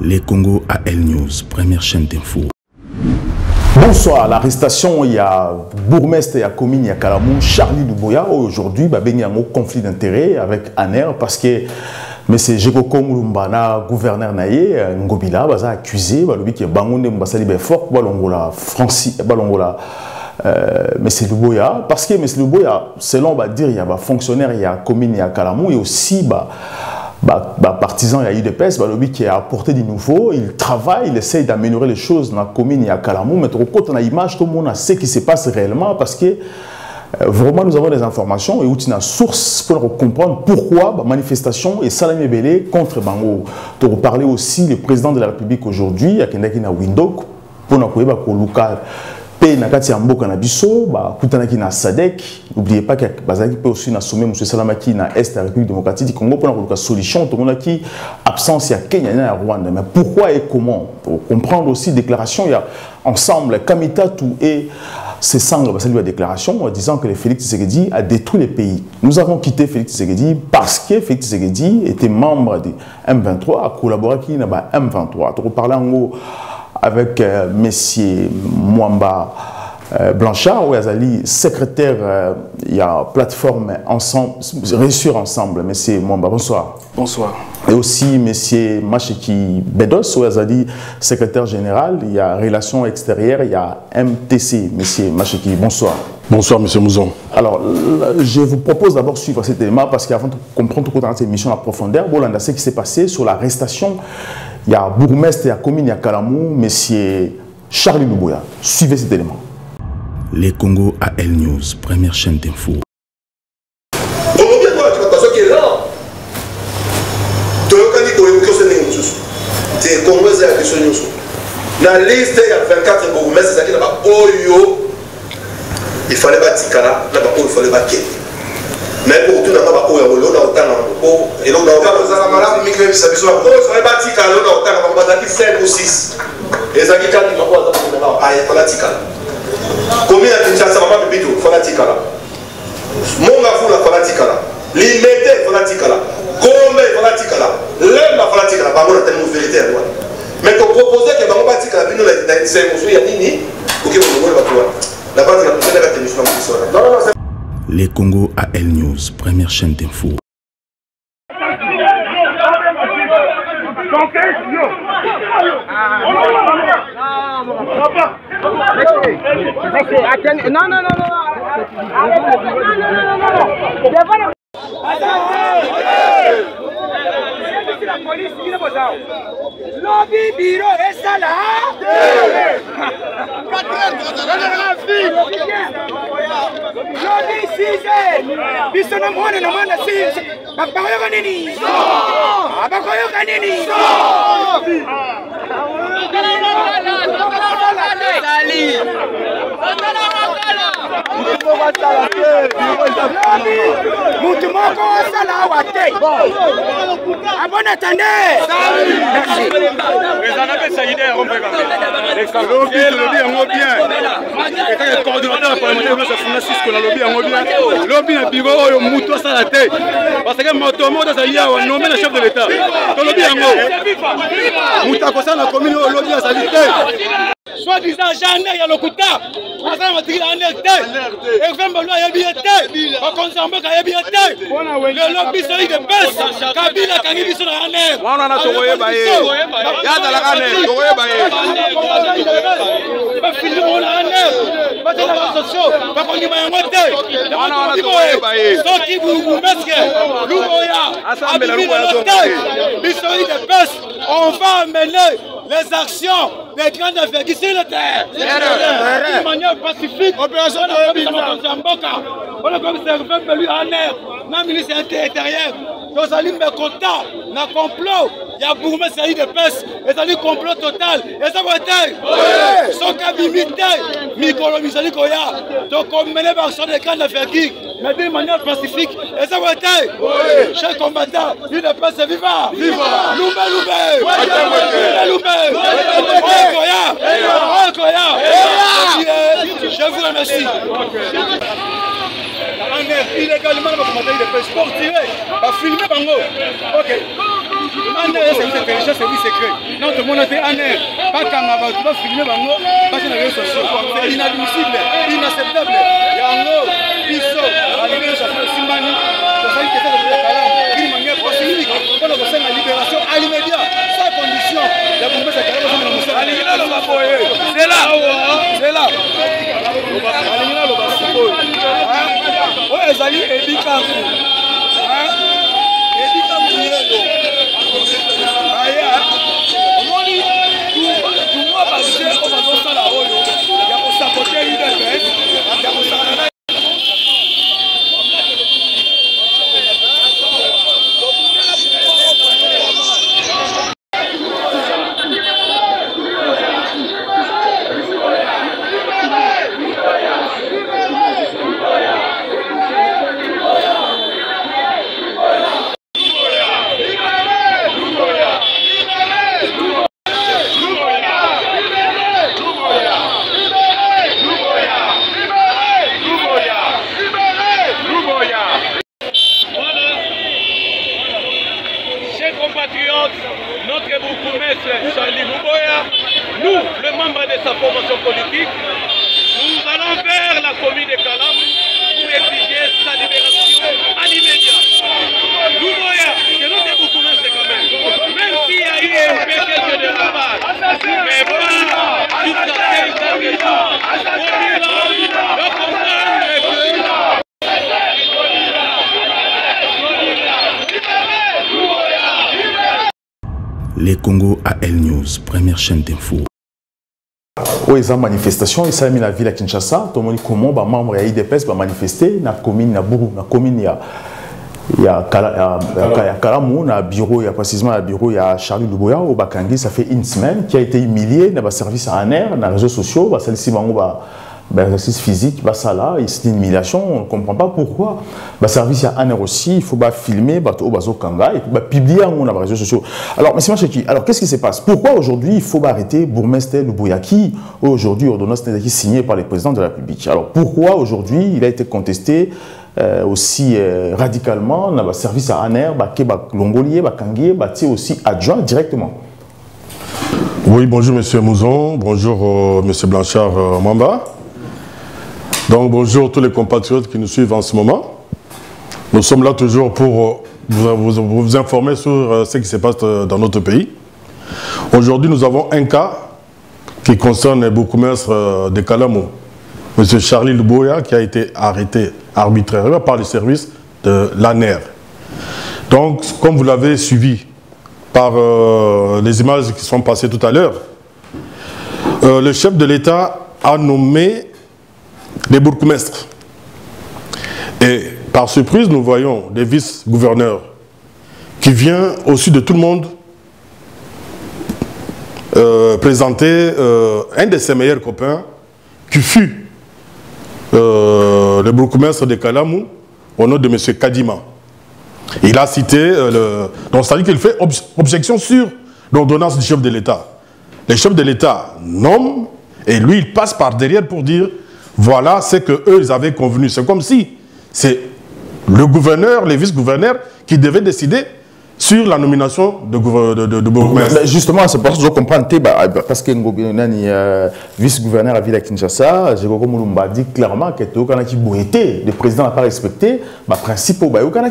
Les Congo AL News, première chaîne d'info. Bonsoir, l'arrestation, il y a bourgmestre, il y a commune, il y a Kalamou, Charlie Luboya. Aujourd'hui, il y a un conflit d'intérêt avec ANER parce que M. Jekoko Mulumbana, gouverneur Naye, Ngobila, a accusé, que Bangonde Mbassali Befort, Balongola, Francis, Balongola, M. Luboya, parce que M. Luboya, selon il y a fonctionnaire, il y a commune, il y a Kalamou, et aussi, partisan, il y a UDPS, qui a apporté du nouveau, il travaille, il essaye d'améliorer les choses dans la commune, il y a Kalamou, mais quand on a l'image, tout le monde sait ce qui se passe réellement parce que vraiment nous avons des informations et où il y a une source pour comprendre pourquoi la manifestation est Salami Belé contre Bango. Pour parler aussi, le président de la République aujourd'hui, il y a quelqu'un Window, pour nous local. Pe nakati ya mboka na biso ba kutanaki na SADC. N'oubliez pas que bazaki peut aussi na sommet monsieur Salamaki na est de la République démocratique du Congo pour la solution tout le monde qui absence ya Kenya na Rwanda. Mais pourquoi et comment pour comprendre aussi déclaration il y a ensemble Kamitatu et ses sangles parce la déclaration en disant que le Félix Tshisekedi a détruit les pays. Nous avons quitté Félix Tshisekedi parce que Félix Tshisekedi était membre de M23 a collaboré avec M23. Donc on parlait en gros avec Messieurs Mwamba Blanchard, où il secrétaire, il y a plateforme ensemble, réussir ensemble. Messieurs Mwamba, bonsoir. Bonsoir. Et aussi Messieurs Macheki Bedos, où il secrétaire général, il y a relations extérieures, il y a MTC. Messieurs Macheki, bonsoir. Bonsoir, Monsieur Mouzon. Alors, je vous propose d'abord de suivre cet élément parce qu'avant de comprendre toute cette émission en profondeur, bon, ce qui s'est passé sur l'arrestation. Il y a bourgmestre, il y a commune, il y a Kalamou, Monsieur Charlie Luboya. Suivez cet élément. Les Congo AL News, première chaîne d'info. C'est Congo, dans la liste, il y a 24 bourgmestres, il fallait bâtir là, il fallait bâtir. Mais pour tout le monde, il y a et donc, il 5 ou 6. Et ça qui est combien de gens ça va bibito fanatique là monga fula fanatique là limité fanatique là comme fanatique là l'homme fanatique là pas moi tellement vérité là mais to proposer que bango fanatique là bino la c'est monsieur ya nini OK on va voir la base la prochaine la télévision non non non. Les Congo AL News, première chaîne d'info. Non, non, non, non. La police qui est là. Lobby bureau est ça là. Lobby 6. Bisona mwana na mwana 6. Bakoyoka nini? Bakoyoka nini? Mutu moko wasala wate. Abon attendez. Lobby na biro oyo mutu asala te parce que moto moto azali awa nommé le chef de l'état to lobby yango mutu akosala na commune oyo lobby azali te soi-disant Jeanne ya lokuta asala matrikile anerte exemple lo ayebi ete bakonsamboka ayebi ete lelo biso de pese Kabila akangi biso na aner wana na tokoyeba ye yazalaka aner tokoyeba ye bafilme mona aner batela basocio bakondima yango te wana tokoyeba ye soki bourgmestre Luboya abimi lelo te biso de pese on va amener les actions des grandes envergures sur le terre. De manière pacifique, opération de Mboka. On a comme ça fait lui en air. Même ministre intérieur. Nous allons me content. Dans le complot, il y a bourgmestre de peste. Et ça dit complot total. Et ça va être. Son cabimité. Micro-misali Koya. Donc on menait l'action des grandes envergures. Mais de manière pacifique. Et ça va être. Chers combattants, une peste vivant. Viva. Loubé, loubé. Loubé. Je vous remercie. Illégalement, il est pour tirer, filmer Bango. Ok. Aner, c'est intelligence, service secret. Non, tout le monde a fait Aner. Pas quand on va filmer, pas sur les réseaux sociaux. C'est inadmissible, inacceptable. Yango, Bisso, Alimé, Chafé, Simani, c'est une question de Kalam. Une manière pacifique pour le conseil de la libération à l'immédiat, sans condition. Il y a beaucoup de choses à faire. C'est là, c'est là. Alimina le basico. Oh, Ezali Edikamu. Edikamu yelo. Aya. Omoni tu moi basé on va dans la oyo. Ya ko saboter une bête. Ya ko saboter. Notre bourgmestre Charlie Luboya, nous, les membres de sa formation politique, nous allons vers la commune de Kalam pour exiger sa libération à l'immédiat. Luboya, c'est notre bourgmestre quand même s'il y a eu un paquet de rabat, mais pas jusqu'à 15 ans, le comprendre que Les Congo AL News, première chaîne d'info. Oui, ça manifestation, il s'est mis la ville à Kinshasa. Tout le monde comment les membres de l'IDPS vont manifester dans la commune, dans la commune, il y a Kalamou, dans le bureau, il y a précisément le bureau, il y a Charlie Luboya au Bakangi, ça fait une semaine, qui a été humilié dans le service à Aner, dans les réseaux sociaux, celle-ci, l'exercice physique, c'est une humiliation, on ne comprend pas pourquoi. Le service à Aner aussi, il faut filmer, au Kanga, et puis publier dans les réseaux sociaux. Alors, M. Macheki, alors qu'est-ce qui se passe? Pourquoi aujourd'hui il faut arrêter Bourgmestre Luboya qui, aujourd'hui, ordonnance n'est signée par le président de la République? Alors, pourquoi aujourd'hui il a été contesté aussi radicalement dans le service à Aner, Longolier, Bakangi, aussi adjoint directement? Oui, bonjour M. Mouzon, bonjour M. Blanchard Mwamba. Donc bonjour tous les compatriotes qui nous suivent en ce moment. Nous sommes là toujours pour vous informer sur ce qui se passe dans notre pays. Aujourd'hui, nous avons un cas qui concerne le bourgmestre de Kalamou, M. Charlie Luboya, qui a été arrêté arbitrairement par les services de l'ANER. Donc, comme vous l'avez suivi par les images qui sont passées tout à l'heure, le chef de l'État a nommé les bourgmestres. Et par surprise, nous voyons des vice-gouverneurs qui viennent au-dessus de tout le monde présenter un de ses meilleurs copains qui fut le bourgmestre de Kalamou au nom de M. Kadima. Il a cité, donc c'est-à-dire qu'il fait objection sur l'ordonnance du chef de l'État. Le chef de l'État nomme et lui il passe par derrière pour dire voilà ce qu'eux ils avaient convenu. C'est comme si c'est le gouverneur, les vice-gouverneurs qui devaient décider sur la nomination de bourgmestre. Justement, c'est parce que je comprends, parce que le vice-gouverneur à Ville Kinshasa, je dit clairement que le président n'a pas respecté le principe.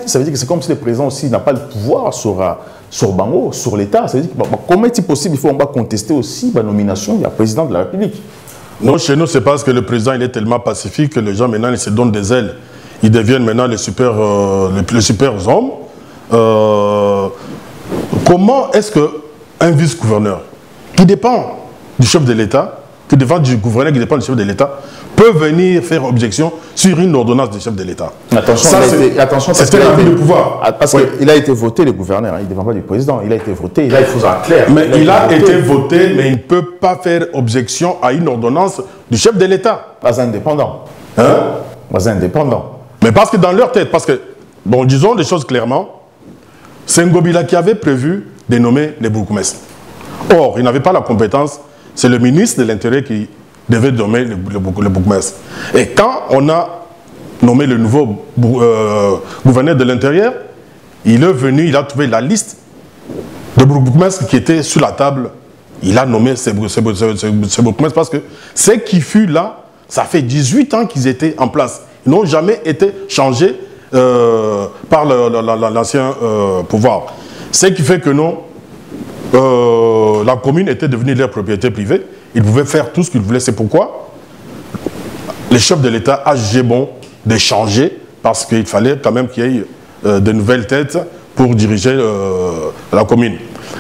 Ça veut dire que c'est comme si le président aussi n'a pas le pouvoir sur Bango, sur l'État. Ça veut dire que comment est-il possible, il faut contester aussi la nomination du président de la République? Non, chez nous, c'est parce que le président il est tellement pacifique que les gens maintenant ils se donnent des ailes. Ils deviennent maintenant les super hommes. Comment est-ce qu'un vice-gouverneur qui dépend du chef de l'État, qui dépend du gouverneur qui dépend du chef de l'État, peut venir faire objection sur une ordonnance du chef de l'État? Attention, c'est un abus de pouvoir. Parce qu'il a été voté, le gouverneur, il ne dépend pas du président, il a été voté, il faut être clair. Mais il a été voté, mais il ne peut pas faire objection à une ordonnance du chef de l'État. Pas indépendant. Hein? Pas indépendant. Mais parce que dans leur tête, parce que, bon, disons les choses clairement, c'est Ngobila qui avait prévu de nommer les bourgmestres. Or, il n'avait pas la compétence, c'est le ministre de l'Intérieur qui devait nommer le bourgmestre. Et quand on a nommé le nouveau gouverneur de l'Intérieur, il est venu, il a trouvé la liste de bourgmestres qui étaient sur la table, il a nommé ces bourgmestres parce que ce qui fut là, ça fait 18 ans qu'ils étaient en place. Ils n'ont jamais été changés par l'ancien pouvoir. Ce qui fait que non, la commune était devenue leur propriété privée. Ils pouvaient faire tout ce qu'ils voulaient. C'est pourquoi le chef de l'État a jugé bon de changer parce qu'il fallait quand même qu'il y ait de nouvelles têtes pour diriger la commune.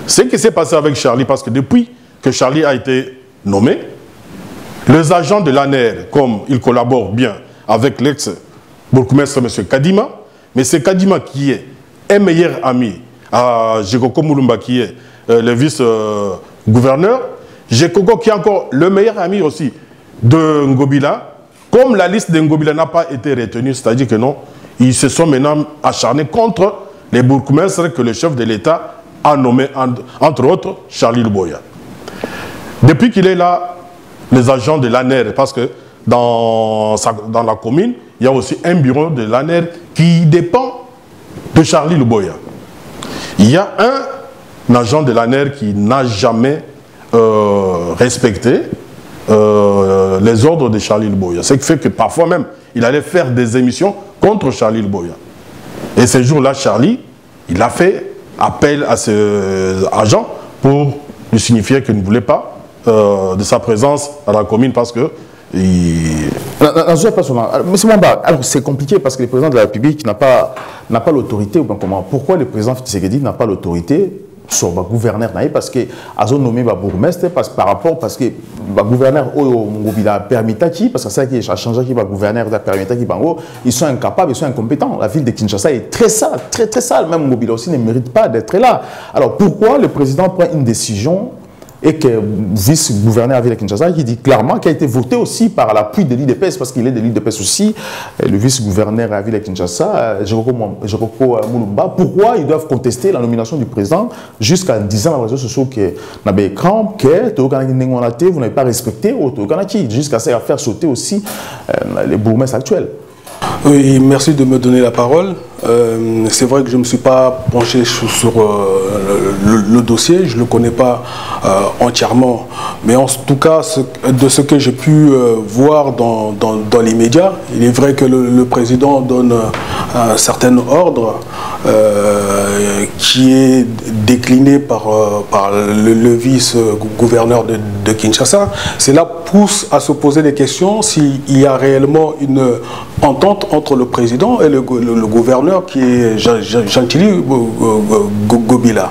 Ce qui s'est passé avec Charlie, parce que depuis que Charlie a été nommé, les agents de l'ANER, comme ils collaborent bien avec l'ex-bourgmestre M. Kadima, mais c'est Kadima qui est un meilleur ami à Jekoko Mulumba qui est le vice-gouverneur, Jekoko qui est encore le meilleur ami aussi de Ngobila, comme la liste de Ngobila n'a pas été retenue, c'est-à-dire que non, ils se sont maintenant acharnés contre les bourgmestres que le chef de l'État a nommé, entre autres, Charlie Luboya. Depuis qu'il est là, les agents de l'ANER, parce que dans la commune, il y a aussi un bureau de l'ANER qui dépend de Charlie Luboya. Il y a un agent de l'ANER qui n'a jamais respecté les ordres de Charlie Luboya. Ce qui fait que parfois même, il allait faire des émissions contre Charlie Luboya. Et ce jour-là, Charlie, il a fait appel à ce agent pour lui signifier qu'il ne voulait pas de sa présence à la commune parce que... Monsieur Mwamba, alors c'est compliqué parce que le président de la République n'a pas l'autorité. Pourquoi le président Tshisekedi n'a pas l'autorité sur le gouverneur? Parce que a nommé le bourgmestre par rapport parce que le gouverneur il a permis parce que ça qui a changé qui va gouverneur a permis ils sont incapables, ils sont incompétents. La ville de Kinshasa est très sale, très sale. Même Mobila aussi ne mérite pas d'être là. Alors pourquoi le président prend une décision et que vice-gouverneur à la ville de Kinshasa qui dit clairement qu'il a été voté aussi par l'appui de l'IDPS parce qu'il est de l'IDPS aussi, le vice-gouverneur à la ville de Kinshasa, Jekoko Mulumba, pourquoi ils doivent contester la nomination du président jusqu'en disant dans les réseaux sociaux que vous n'avez pas respecté jusqu'à ça faire sauter aussi les bourgmestres actuels. Oui, merci de me donner la parole. C'est vrai que je ne me suis pas penché sur le dossier, je ne le connais pas entièrement, mais en tout cas, de ce que j'ai pu voir dans les médias, il est vrai que le président donne un certain ordre qui est décliné par le vice-gouverneur de Kinshasa. Cela pousse à se poser des questions s'il y a réellement une entente entre le président et le gouverneur qui est Gentili Gobila.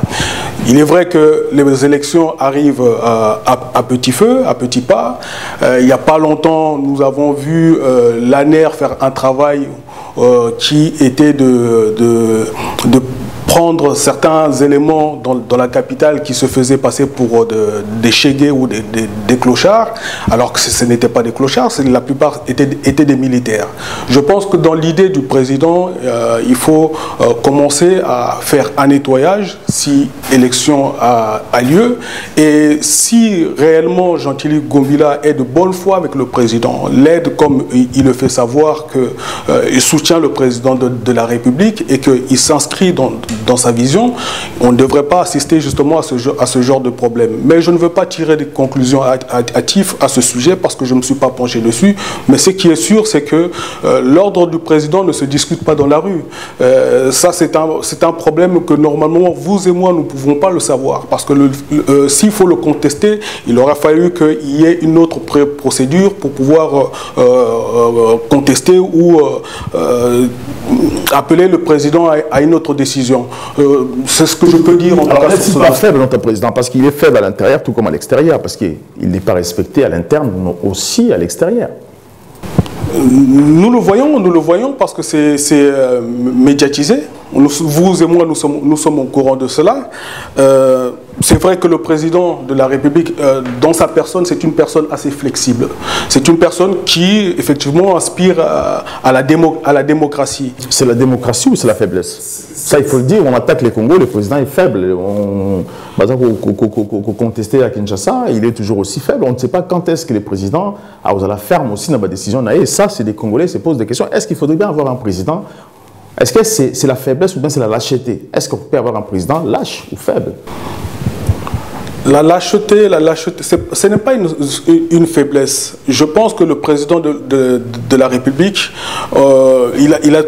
Il est vrai que les élections arrivent à petit feu, à petits pas. Il n'y a pas longtemps, nous avons vu l'ANER faire un travail qui était de prendre certains éléments dans la capitale qui se faisaient passer pour des chégués ou des clochards, alors que ce n'étaient pas des clochards, la plupart étaient des militaires. Je pense que dans l'idée du président, il faut commencer à faire un nettoyage si élection a lieu, et si réellement Gentili Gobila est de bonne foi avec le président, l'aide comme il le fait savoir qu'il soutient le président de la République et qu'il s'inscrit dans sa vision, on ne devrait pas assister justement à ce genre de problème. Mais je ne veux pas tirer des conclusions hâtives à ce sujet parce que je ne me suis pas penché dessus. Mais ce qui est sûr, c'est que l'ordre du président ne se discute pas dans la rue. Ça, c'est un problème que normalement, vous et moi, nous ne pouvons pas le savoir. Parce que s'il faut le contester, il aura fallu qu'il y ait une autre procédure pour pouvoir contester ou appeler le président à une autre décision. C'est ce que je peux dire en tout cas. Alors, est-ce qu'il n'est pas faible, notre président? Parce qu'il est faible à l'intérieur, tout comme à l'extérieur, parce qu'il n'est pas respecté à l'interne, mais aussi à l'extérieur. Nous le voyons parce que c'est médiatisé. Vous et moi, nous sommes au courant de cela. C'est vrai que le président de la République, dans sa personne, c'est une personne assez flexible. C'est une personne qui, effectivement, aspire à la démocratie. C'est la démocratie ou c'est la faiblesse? Ça, il faut le dire, on attaque les Congos, le président est faible. On contester à Kinshasa, il est toujours aussi faible. On ne sait pas quand est-ce que le président a la ferme aussi dans la décision. Et ça, c'est des Congolais se posent des questions. Est-ce qu'il faudrait bien avoir un président Est-ce que c'est la faiblesse ou bien c'est la lâcheté? Est-ce qu'on peut avoir un président lâche ou faible? La lâcheté, ce n'est pas une faiblesse. Je pense que le président de la République, il a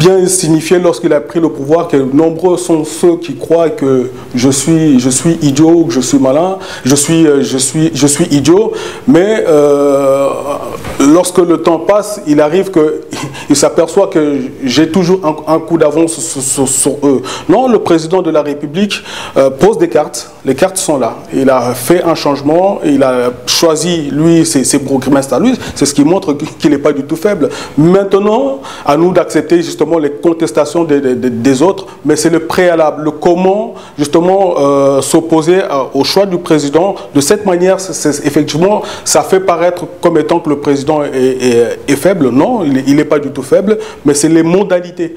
bien signifié lorsqu'il a pris le pouvoir que nombreux sont ceux qui croient que je suis idiot, que je suis malin, je suis idiot, mais lorsque le temps passe, il arrive qu'il s'aperçoit que j'ai toujours un coup d'avance sur eux. Non, le président de la République pose des cartes, les cartes sont là. Il a fait un changement, il a choisi, lui, ses bourgmestres à lui, c'est ce qui montre qu'il n'est pas du tout faible. Maintenant, à nous d'accepter justement les contestations des autres, mais c'est le préalable, le comment justement s'opposer au choix du président. De cette manière, effectivement, ça fait paraître comme étant que le président est faible. Non, il n'est pas du tout faible, mais c'est les modalités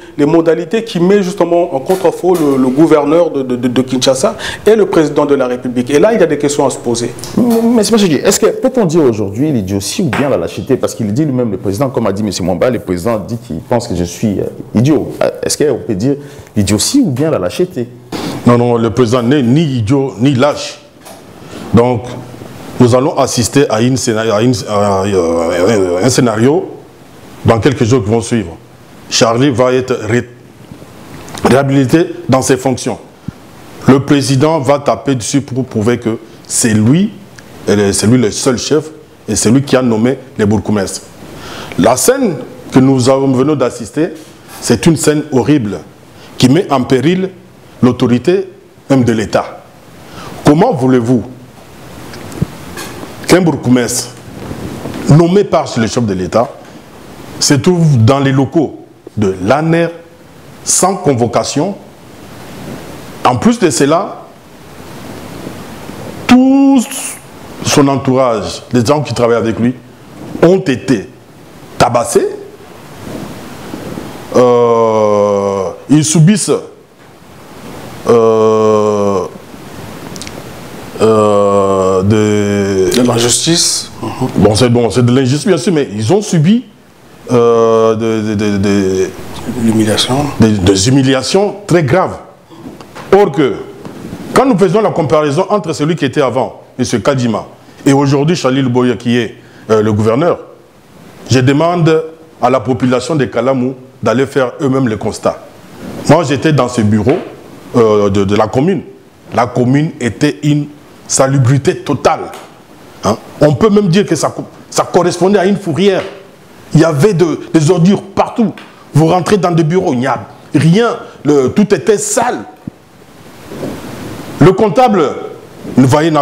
qui met justement en contre-faux le gouverneur de Kinshasa et le président de la République. Et là, il y a des questions à se poser. Mais c'est pas ce que je dis. Est-ce que peut-on dire aujourd'hui l'idiotie ou bien la lâcheté? Parce qu'il dit lui-même, le président, comme a dit M. Mwamba, le président dit qu'il pense que je suis idiot. Est-ce qu'on peut dire l'idiotie ou bien la lâcheté? Non, non, le président n'est ni idiot ni lâche. Donc, nous allons assister à un scénario dans quelques jours qui vont suivre. Charlie va être réhabilité dans ses fonctions. Le président va taper dessus pour prouver que c'est lui le seul chef et c'est lui qui a nommé les bourgmestres. La scène que nous venons d'assister, c'est une scène horrible qui met en péril l'autorité même de l'État. Comment voulez-vous qu'un bourgmestre nommé par le chef de l'État se trouve dans les locaux de l'ANER sans convocation? En plus de cela, tout son entourage, les gens qui travaillent avec lui, ont été tabassés. Ils subissent de l'injustice. Bon, c'est de l'injustice bien sûr, mais ils ont subi des humiliations très graves. Or que, quand nous faisons la comparaison entre celui qui était avant, M. Kadima, et aujourd'hui Charlie Luboya qui est le gouverneur, je demande à la population de Kalamou d'aller faire eux-mêmes le constat. Moi j'étais dans ce bureau de la commune. La commune était une salubrité totale. Hein? On peut même dire que ça correspondait à une fourrière. Il y avait des ordures partout. Vous rentrez dans des bureaux, il n'y a rien, tout était sale. Le comptable, vous voyez, il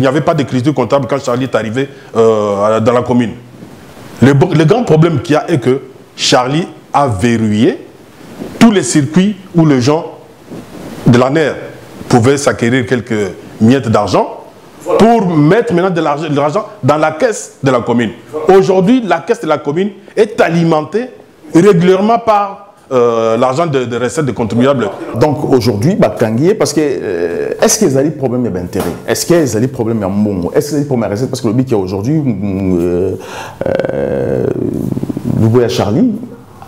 n'y avait pas d'écriture comptable quand Charlie est arrivé dans la commune. Le grand problème qu'il y a est que Charlie a verrouillé tous les circuits où les gens de l'ANER pouvaient s'acquérir quelques miettes d'argent pour mettre maintenant de l'argent dans la caisse de la commune. Aujourd'hui, la caisse de la commune est alimentée régulièrement par l'argent de recettes de contribuables. Donc aujourd'hui, parce que est-ce qu'ils ont des problèmes d'intérêt? Est-ce qu'ils ont des problèmes de monde? Est-ce qu'ils ont des problèmes de recettes? Parce que le but qu'il y a aujourd'hui, Luboya Charlie,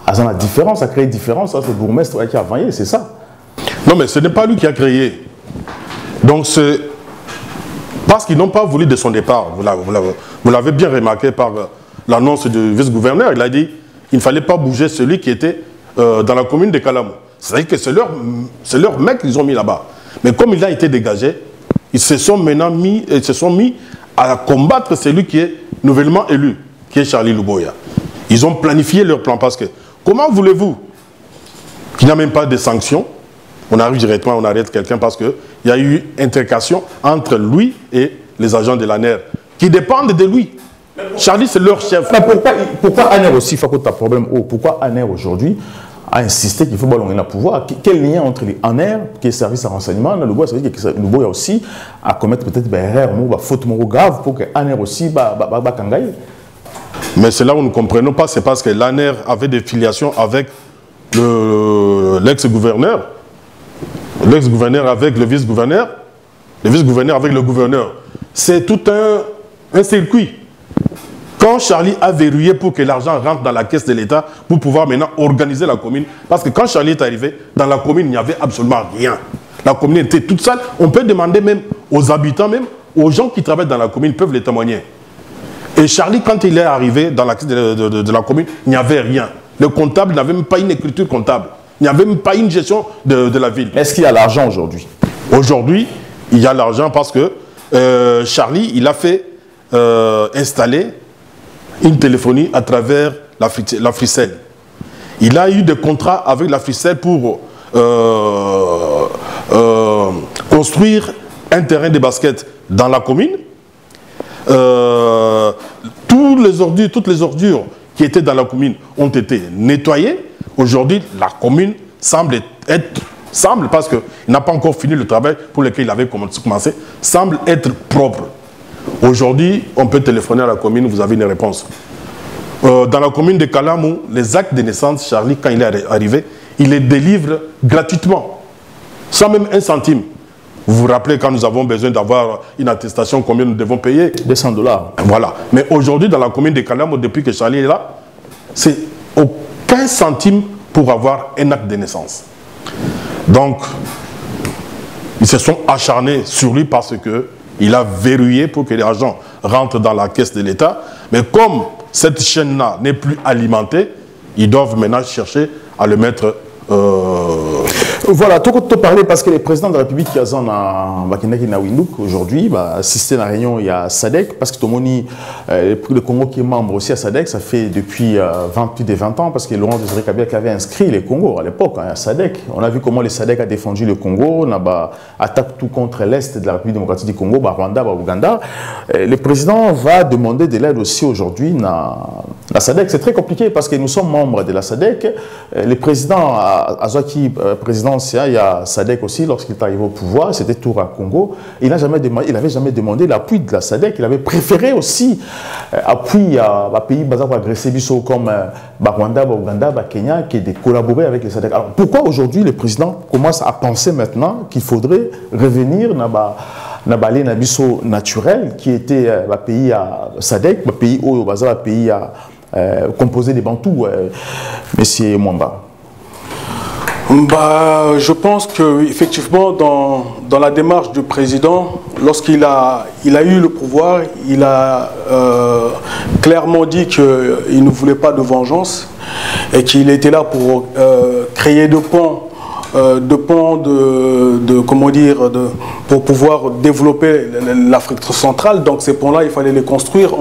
a la différence, a créé une différence entre le bourgmestre qui a vaillé, c'est ça? Non, mais ce n'est pas lui qui a créé. Donc c'est parce qu'ils n'ont pas voulu de son départ. Vous l'avez bien remarqué par l'annonce du vice-gouverneur. Il a dit qu'il ne fallait pas bouger celui qui était dans la commune de Kalamou. C'est-à-dire que c'est leur mec qu'ils ont mis là-bas. Mais comme il a été dégagé, ils se sont maintenant mis à combattre celui qui est nouvellement élu, qui est Charlie Luboya. Ils ont planifié leur plan parce que comment voulez-vous qu'il n'y a même pas de sanctions? On arrive directement, on arrête quelqu'un parce qu'il y a eu intercation entre lui et les agents de l'ANER qui dépendent de lui. Charlie, c'est leur chef. Mais pourquoi ANER aussi, il faut que tu as un problème? Pourquoi ANER aujourd'hui a insisté qu'il faut ballonner le pouvoir? Quel lien entre les ANER, qui est service à renseignement, le Luboya, ça veut dire que le Luboya aussi à commettre peut-être des erreurs, des fautes graves pour que ANER aussi kangaye? Mais c'est là où nous ne comprenons pas, c'est parce que l'ANER avait des filiations avec l'ex-gouverneur. L'ex-gouverneur avec le vice-gouverneur avec le gouverneur. C'est tout un circuit. quand Charlie a verrouillé pour que l'argent rentre dans la caisse de l'État, pour pouvoir maintenant organiser la commune, parce que quand Charlie est arrivé, dans la commune, il n'y avait absolument rien. La commune était toute seule. On peut demander même aux habitants, même aux gens qui travaillent dans la commune, peuvent les témoigner. Et Charlie, quand il est arrivé dans la caisse de la commune, il n'y avait rien. Le comptable n'avait même pas une écriture comptable. Il n'y avait même pas une gestion de la ville. Est-ce qu'il y a l'argent aujourd'hui? Aujourd'hui, il y a l'argent parce que Charlie, il a fait installer une téléphonie à travers la Fricelle. Il a eu des contrats avec la Fricelle pour construire un terrain de basket dans la commune. Toutes les ordures qui étaient dans la commune ont été nettoyées. Aujourd'hui, la commune semble parce qu'il n'a pas encore fini le travail pour lequel il avait commencé, semble être propre. Aujourd'hui, on peut téléphoner à la commune, vous avez une réponse. Dans la commune de Kalamou, les actes de naissance, Charlie, quand il est arrivé, il les délivre gratuitement, sans même un centime. Vous vous rappelez quand nous avons besoin d'avoir une attestation, combien nous devons payer? 200 $. Voilà. Mais aujourd'hui, dans la commune de Kalamou, depuis que Charlie est là, c'est aucun centime pour avoir un acte de naissance. Donc, ils se sont acharnés sur lui parce qu'il a verrouillé pour que l'argent rentre dans la caisse de l'État. Mais comme cette chaîne-là n'est plus alimentée, ils doivent maintenant chercher à le mettre... Voilà, tout te parler parce que le président de la République qui a aujourd'hui va assister à la réunion, il y a SADC, parce que tout le monde, le Congo qui est membre aussi à SADC, ça fait depuis plus de 20 ans, parce que Laurent Désiré Kabila qui avait inscrit les Congos à l'époque, à SADC. On a vu comment les SADC a défendu le Congo, on a attaqué tout contre l'Est de la République démocratique du Congo, Rwanda, Ouganda. Le président va demander de l'aide aussi aujourd'hui la SADC. C'est très compliqué parce que nous sommes membres de la SADC. Le président Azwaki, président il y a SADC aussi, lorsqu'il est arrivé au pouvoir, c'était Tour à Congo. Il n'avait jamais demandé l'appui de la SADC. Il avait préféré aussi appui à pays basés agressés comme Rwanda, Ouganda, Kenya, qui est de collaborer avec les SADC. Alors pourquoi aujourd'hui le président commence à penser maintenant qu'il faudrait revenir dans le biso naturel qui était un pays à SADC, un pays où un pays composé des Bantous, Monsieur Mwamba? Je pense qu'effectivement, dans la démarche du président, lorsqu'il a eu le pouvoir, il a clairement dit qu'il ne voulait pas de vengeance et qu'il était là pour créer des ponts, pour pouvoir développer l'Afrique centrale. Donc ces ponts-là, il fallait les construire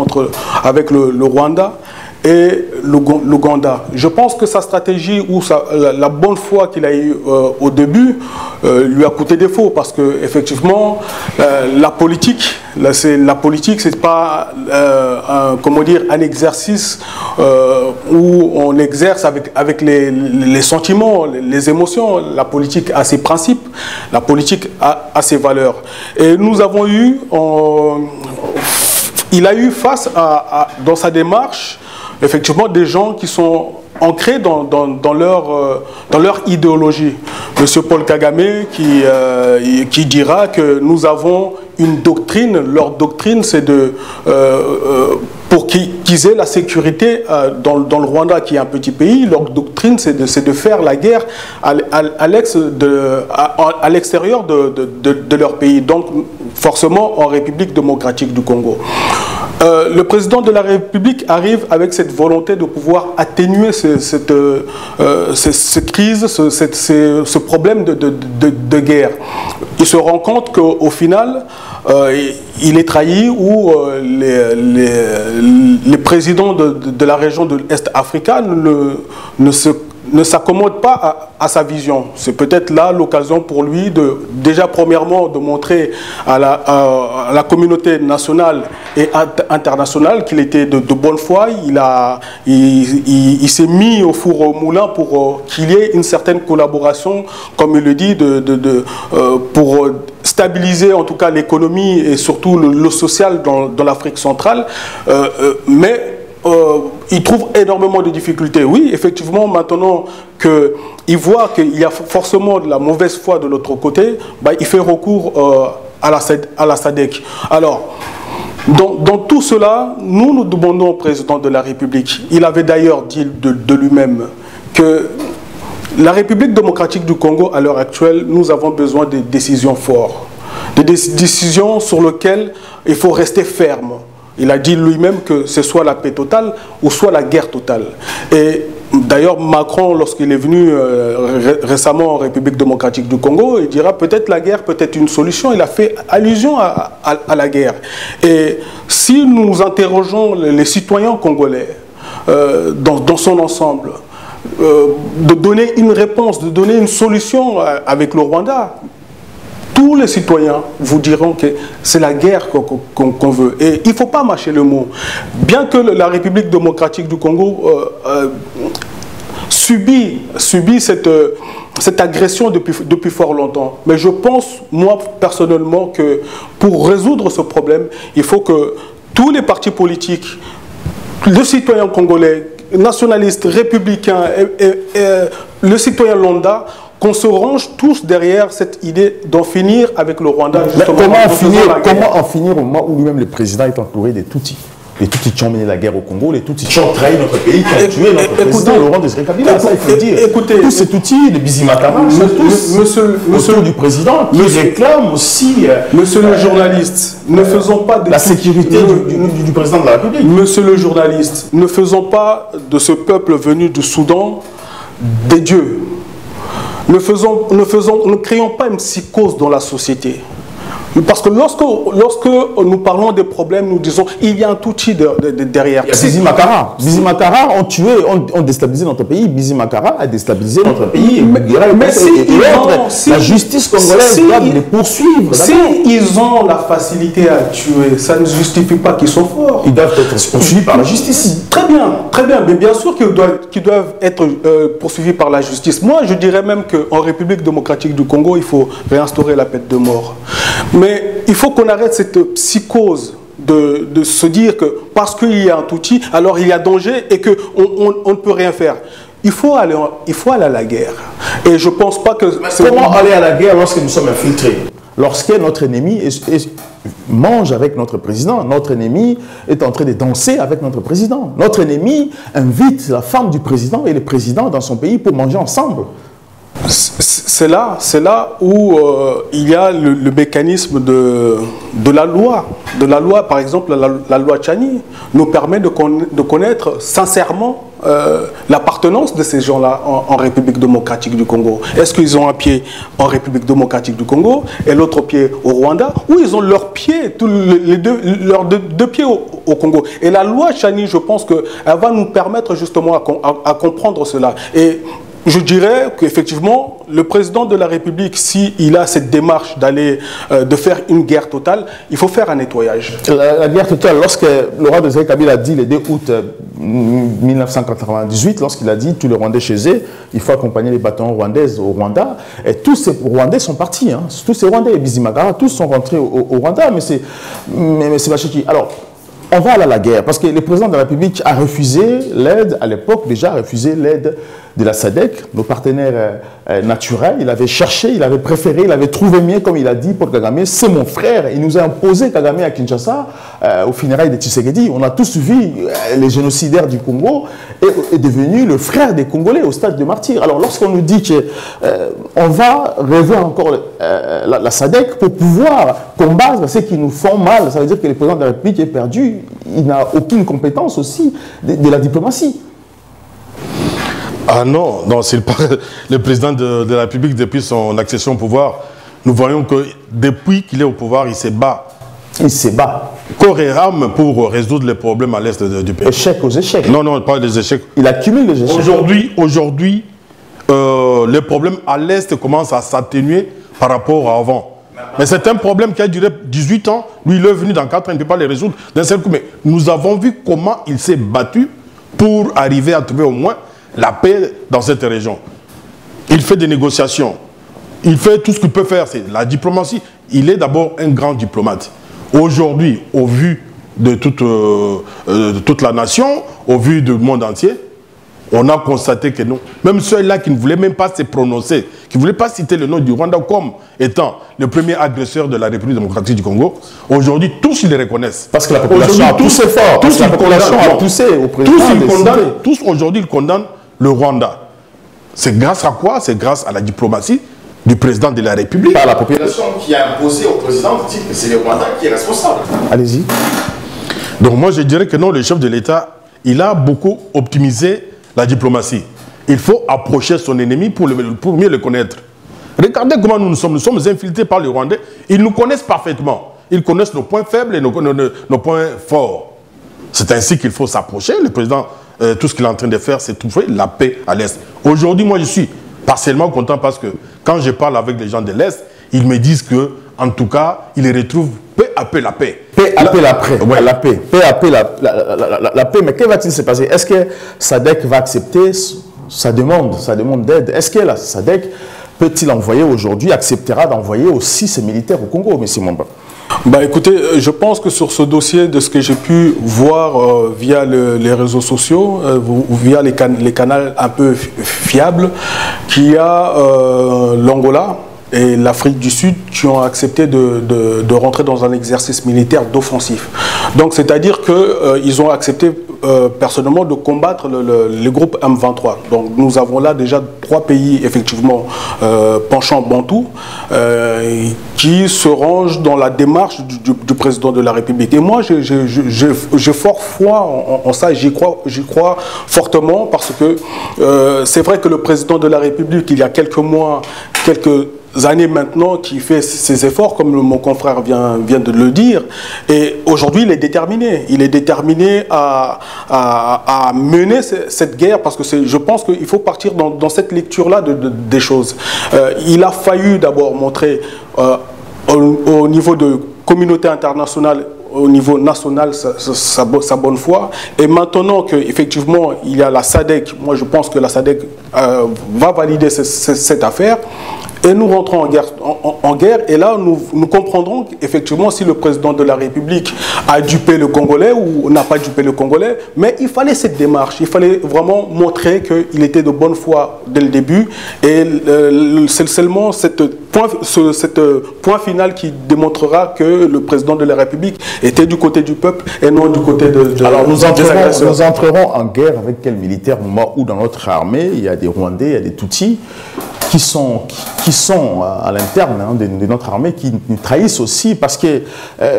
avec le Rwanda et l'Ouganda. Je pense que sa stratégie ou la bonne foi qu'il a eue au début lui a coûté défaut parce que effectivement la politique c'est pas un exercice où on exerce avec les sentiments, les émotions. La politique a ses principes, la politique a ses valeurs. Et nous avons eu, il a eu face dans sa démarche effectivement des gens qui sont ancrés dans leur idéologie. Monsieur Paul Kagame qui dira que nous avons une doctrine, leur doctrine c'est pour qu'ils aient la sécurité dans le Rwanda qui est un petit pays, leur doctrine c'est de faire la guerre à l'extérieur de leur pays, donc forcément en République démocratique du Congo. Le président de la République arrive avec cette volonté de pouvoir atténuer cette crise, ce problème de guerre. Il se rend compte qu'au final, il est trahi ou les présidents de la région de l'Est africaine ne s'accommode pas à sa vision. C'est peut-être là l'occasion pour lui déjà premièrement de montrer à la communauté nationale et internationale qu'il était de bonne foi. Il s'est mis au four au moulin pour qu'il y ait une certaine collaboration, comme il le dit, pour stabiliser en tout cas l'économie et surtout le social dans l'Afrique centrale. Mais il trouve énormément de difficultés. Oui, effectivement, maintenant qu'il voit qu'il y a forcément de la mauvaise foi de l'autre côté, il fait recours à la SADC. Alors, Dans tout cela, nous demandons au président de la République, il avait d'ailleurs dit de lui-même que la République démocratique du Congo, à l'heure actuelle, nous avons besoin de décisions fortes, de décisions sur lesquelles il faut rester ferme. Il a dit lui-même que ce soit la paix totale ou soit la guerre totale. Et d'ailleurs, Macron, lorsqu'il est venu récemment en République démocratique du Congo, il dira peut-être la guerre peut être une solution. Il a fait allusion à la guerre. Et si nous interrogeons les citoyens congolais dans son ensemble, de donner une réponse, de donner une solution avec le Rwanda, tous les citoyens vous diront que c'est la guerre qu'on veut. Et il ne faut pas mâcher le mot. Bien que la République démocratique du Congo subit cette agression depuis fort longtemps. Mais je pense, moi, personnellement, que pour résoudre ce problème, il faut que tous les partis politiques, les citoyens congolais, nationalistes, républicains et le citoyen lambda, qu'on se range tous derrière cette idée d'en finir avec le Rwanda. Comment en finir au moment où lui-même le président est entouré des Tutsis? Les Tutsis qui ont mené la guerre au Congo, les Tutsis qui ont trahi notre pays, qui ont tué notre président Laurent Désiré Kabila. Ça, il faut le dire. Écoutez, tous ces Tutsis, les Bizimakara, sont tous autour du président qui réclament aussi... Monsieur le journaliste, ne faisons pas de... La sécurité du président de la République. Monsieur le journaliste, ne faisons pas de ce peuple venu du Soudan des dieux. Ne créons pas une psychose dans la société. Parce que lorsque nous parlons des problèmes, nous disons il y a un Tutsi derrière. Bizimakara ont tué, ont déstabilisé notre pays. Bizimakara a déstabilisé notre pays. La justice congolaise doit les poursuivre. Si ils ont la facilité à tuer, ça ne justifie pas qu'ils sont forts. Ils doivent être poursuivis par la justice. Très bien. Mais bien sûr qu'ils doivent être poursuivis par la justice. Moi, je dirais même qu'en République démocratique du Congo, il faut réinstaurer la peine de mort. Mais il faut qu'on arrête cette psychose de se dire que parce qu'il y a un Tutsi, alors il y a danger et qu'on ne peut rien faire. Il faut aller à la guerre. Et je ne pense pas que... Comment aller à la guerre lorsque nous sommes infiltrés? Lorsque notre ennemi mange avec notre président, notre ennemi est en train de danser avec notre président. Notre ennemi invite la femme du président et le président dans son pays pour manger ensemble. C'est là où il y a le mécanisme de la loi. Par exemple, la loi Tchani nous permet de connaître sincèrement l'appartenance de ces gens-là en République démocratique du Congo. Est-ce qu'ils ont un pied en République démocratique du Congo et l'autre pied au Rwanda, ou ils ont leurs pieds, leurs deux pieds au Congo? Et la loi Tchani, je pense qu'elle va nous permettre justement à comprendre cela. Et je dirais qu'effectivement, le président de la République, s'il a cette démarche de faire une guerre totale, il faut faire un nettoyage. La guerre totale, lorsque Laurent Désiré Kabila a dit le 2 août 1998, lorsqu'il a dit tous les Rwandais chez eux, il faut accompagner les bataillons rwandaises au Rwanda, et tous ces Rwandais sont partis, hein. Tous ces Rwandais, Bizimakara, tous sont rentrés au Rwanda, mais c'est Bachiki. Alors, on va aller à la guerre, parce que le président de la République a refusé l'aide, à l'époque déjà, a refusé l'aide de la SADC, nos partenaires naturels. Il avait cherché, il avait préféré, il avait trouvé mieux, comme il a dit, pour Kagame. C'est mon frère. Il nous a imposé Kagame à Kinshasa, au funérailles de Tshisekedi. On a tous vu les génocidaires du Congo est devenu le frère des Congolais au stade de martyr. Alors lorsqu'on nous dit qu'on va revoir encore la SADC pour pouvoir combattre ceux qui nous font mal, ça veut dire que le président de la République est perdu. Il n'a aucune compétence aussi de la diplomatie. Ah non, c'est le président de la République, depuis son accession au pouvoir, nous voyons que depuis qu'il est au pouvoir, il se bat. Il se bat. Corps et âme pour résoudre les problèmes à l'est du pays. Échec aux échecs. Non, pas des échecs. Il accumule les échecs. Aujourd'hui, les problèmes à l'est commencent à s'atténuer par rapport à avant. Mais c'est un problème qui a duré 18 ans. Lui, il est venu dans 4 ans, il ne peut pas les résoudre d'un seul coup. Mais nous avons vu comment il s'est battu pour arriver à trouver au moins la paix dans cette région. Il fait des négociations. Il fait tout ce qu'il peut faire. C'est la diplomatie. Il est d'abord un grand diplomate. Aujourd'hui, au vu de toute la nation, au vu du monde entier, on a constaté que non. Même ceux-là qui ne voulaient même pas se prononcer, qui ne voulait pas citer le nom du Rwanda comme étant le premier agresseur de la République démocratique du Congo, aujourd'hui, tous ils les reconnaissent. Parce que la population a poussé fort. Tous la population a poussé au président. Tous aujourd'hui, ils condamnent le Rwanda. C'est grâce à quoi? C'est grâce à la diplomatie du président de la République. Par la population qui a imposé au président de dire que c'est le Rwanda qui est responsable. Allez-y. Donc moi, je dirais que non, le chef de l'État, il a beaucoup optimisé la diplomatie. Il faut approcher son ennemi pour mieux le connaître. Regardez comment nous sommes infiltrés par les Rwandais. Ils nous connaissent parfaitement. Ils connaissent nos points faibles et nos points forts. C'est ainsi qu'il faut s'approcher. Le président, tout ce qu'il est en train de faire, c'est trouver la paix à l'Est. Aujourd'hui, moi, je suis partiellement content parce que quand je parle avec les gens de l'Est, ils me disent que, en tout cas, ils retrouvent peu à peu la paix. Peu à peu la paix. Ouais. La paix. Peu à peu la paix. Mais que va-t-il se passer? Est-ce que SADC va accepter sa demande d'aide? Est-ce que la SADC peut-il envoyer aujourd'hui, acceptera d'envoyer aussi ses militaires au Congo, M. Mwamba? Bah écoutez, je pense que sur ce dossier, de ce que j'ai pu voir via les réseaux sociaux, via les canaux un peu fiables, qu'il y a l'Angola et l'Afrique du Sud qui ont accepté de rentrer dans un exercice militaire d'offensif. Donc c'est-à-dire qu'ils ont accepté personnellement de combattre le groupe M23. Donc nous avons là déjà 3 pays effectivement penchant bantou qui se rangent dans la démarche du président de la République. Et moi j'ai fort foi en ça, j'y crois fortement parce que c'est vrai que le président de la République, il y a quelques mois, quelques années maintenant, qui fait ses efforts, comme mon confrère vient de le dire, et aujourd'hui il est déterminé. Il est déterminé à mener cette guerre, parce que je pense qu'il faut partir dans cette lecture-là des choses. Il a fallu d'abord montrer au niveau de communauté internationale, au niveau national, sa bonne foi. Et maintenant qu'effectivement, il y a la SADC, moi je pense que la SADC va valider cette affaire. Et nous rentrons en guerre, et là nous comprendrons effectivement si le président de la République a dupé le Congolais ou n'a pas dupé le Congolais. Mais il fallait cette démarche, il fallait vraiment montrer qu'il était de bonne foi dès le début. Et c'est seulement ce point final qui démontrera que le président de la République était du côté du peuple et non du côté Alors nous entrerons en guerre avec quel militaire au moment où dans notre armée, il y a des Rwandais, il y a des Tutsis qui sont à l'interne de notre armée, qui nous trahissent aussi, parce que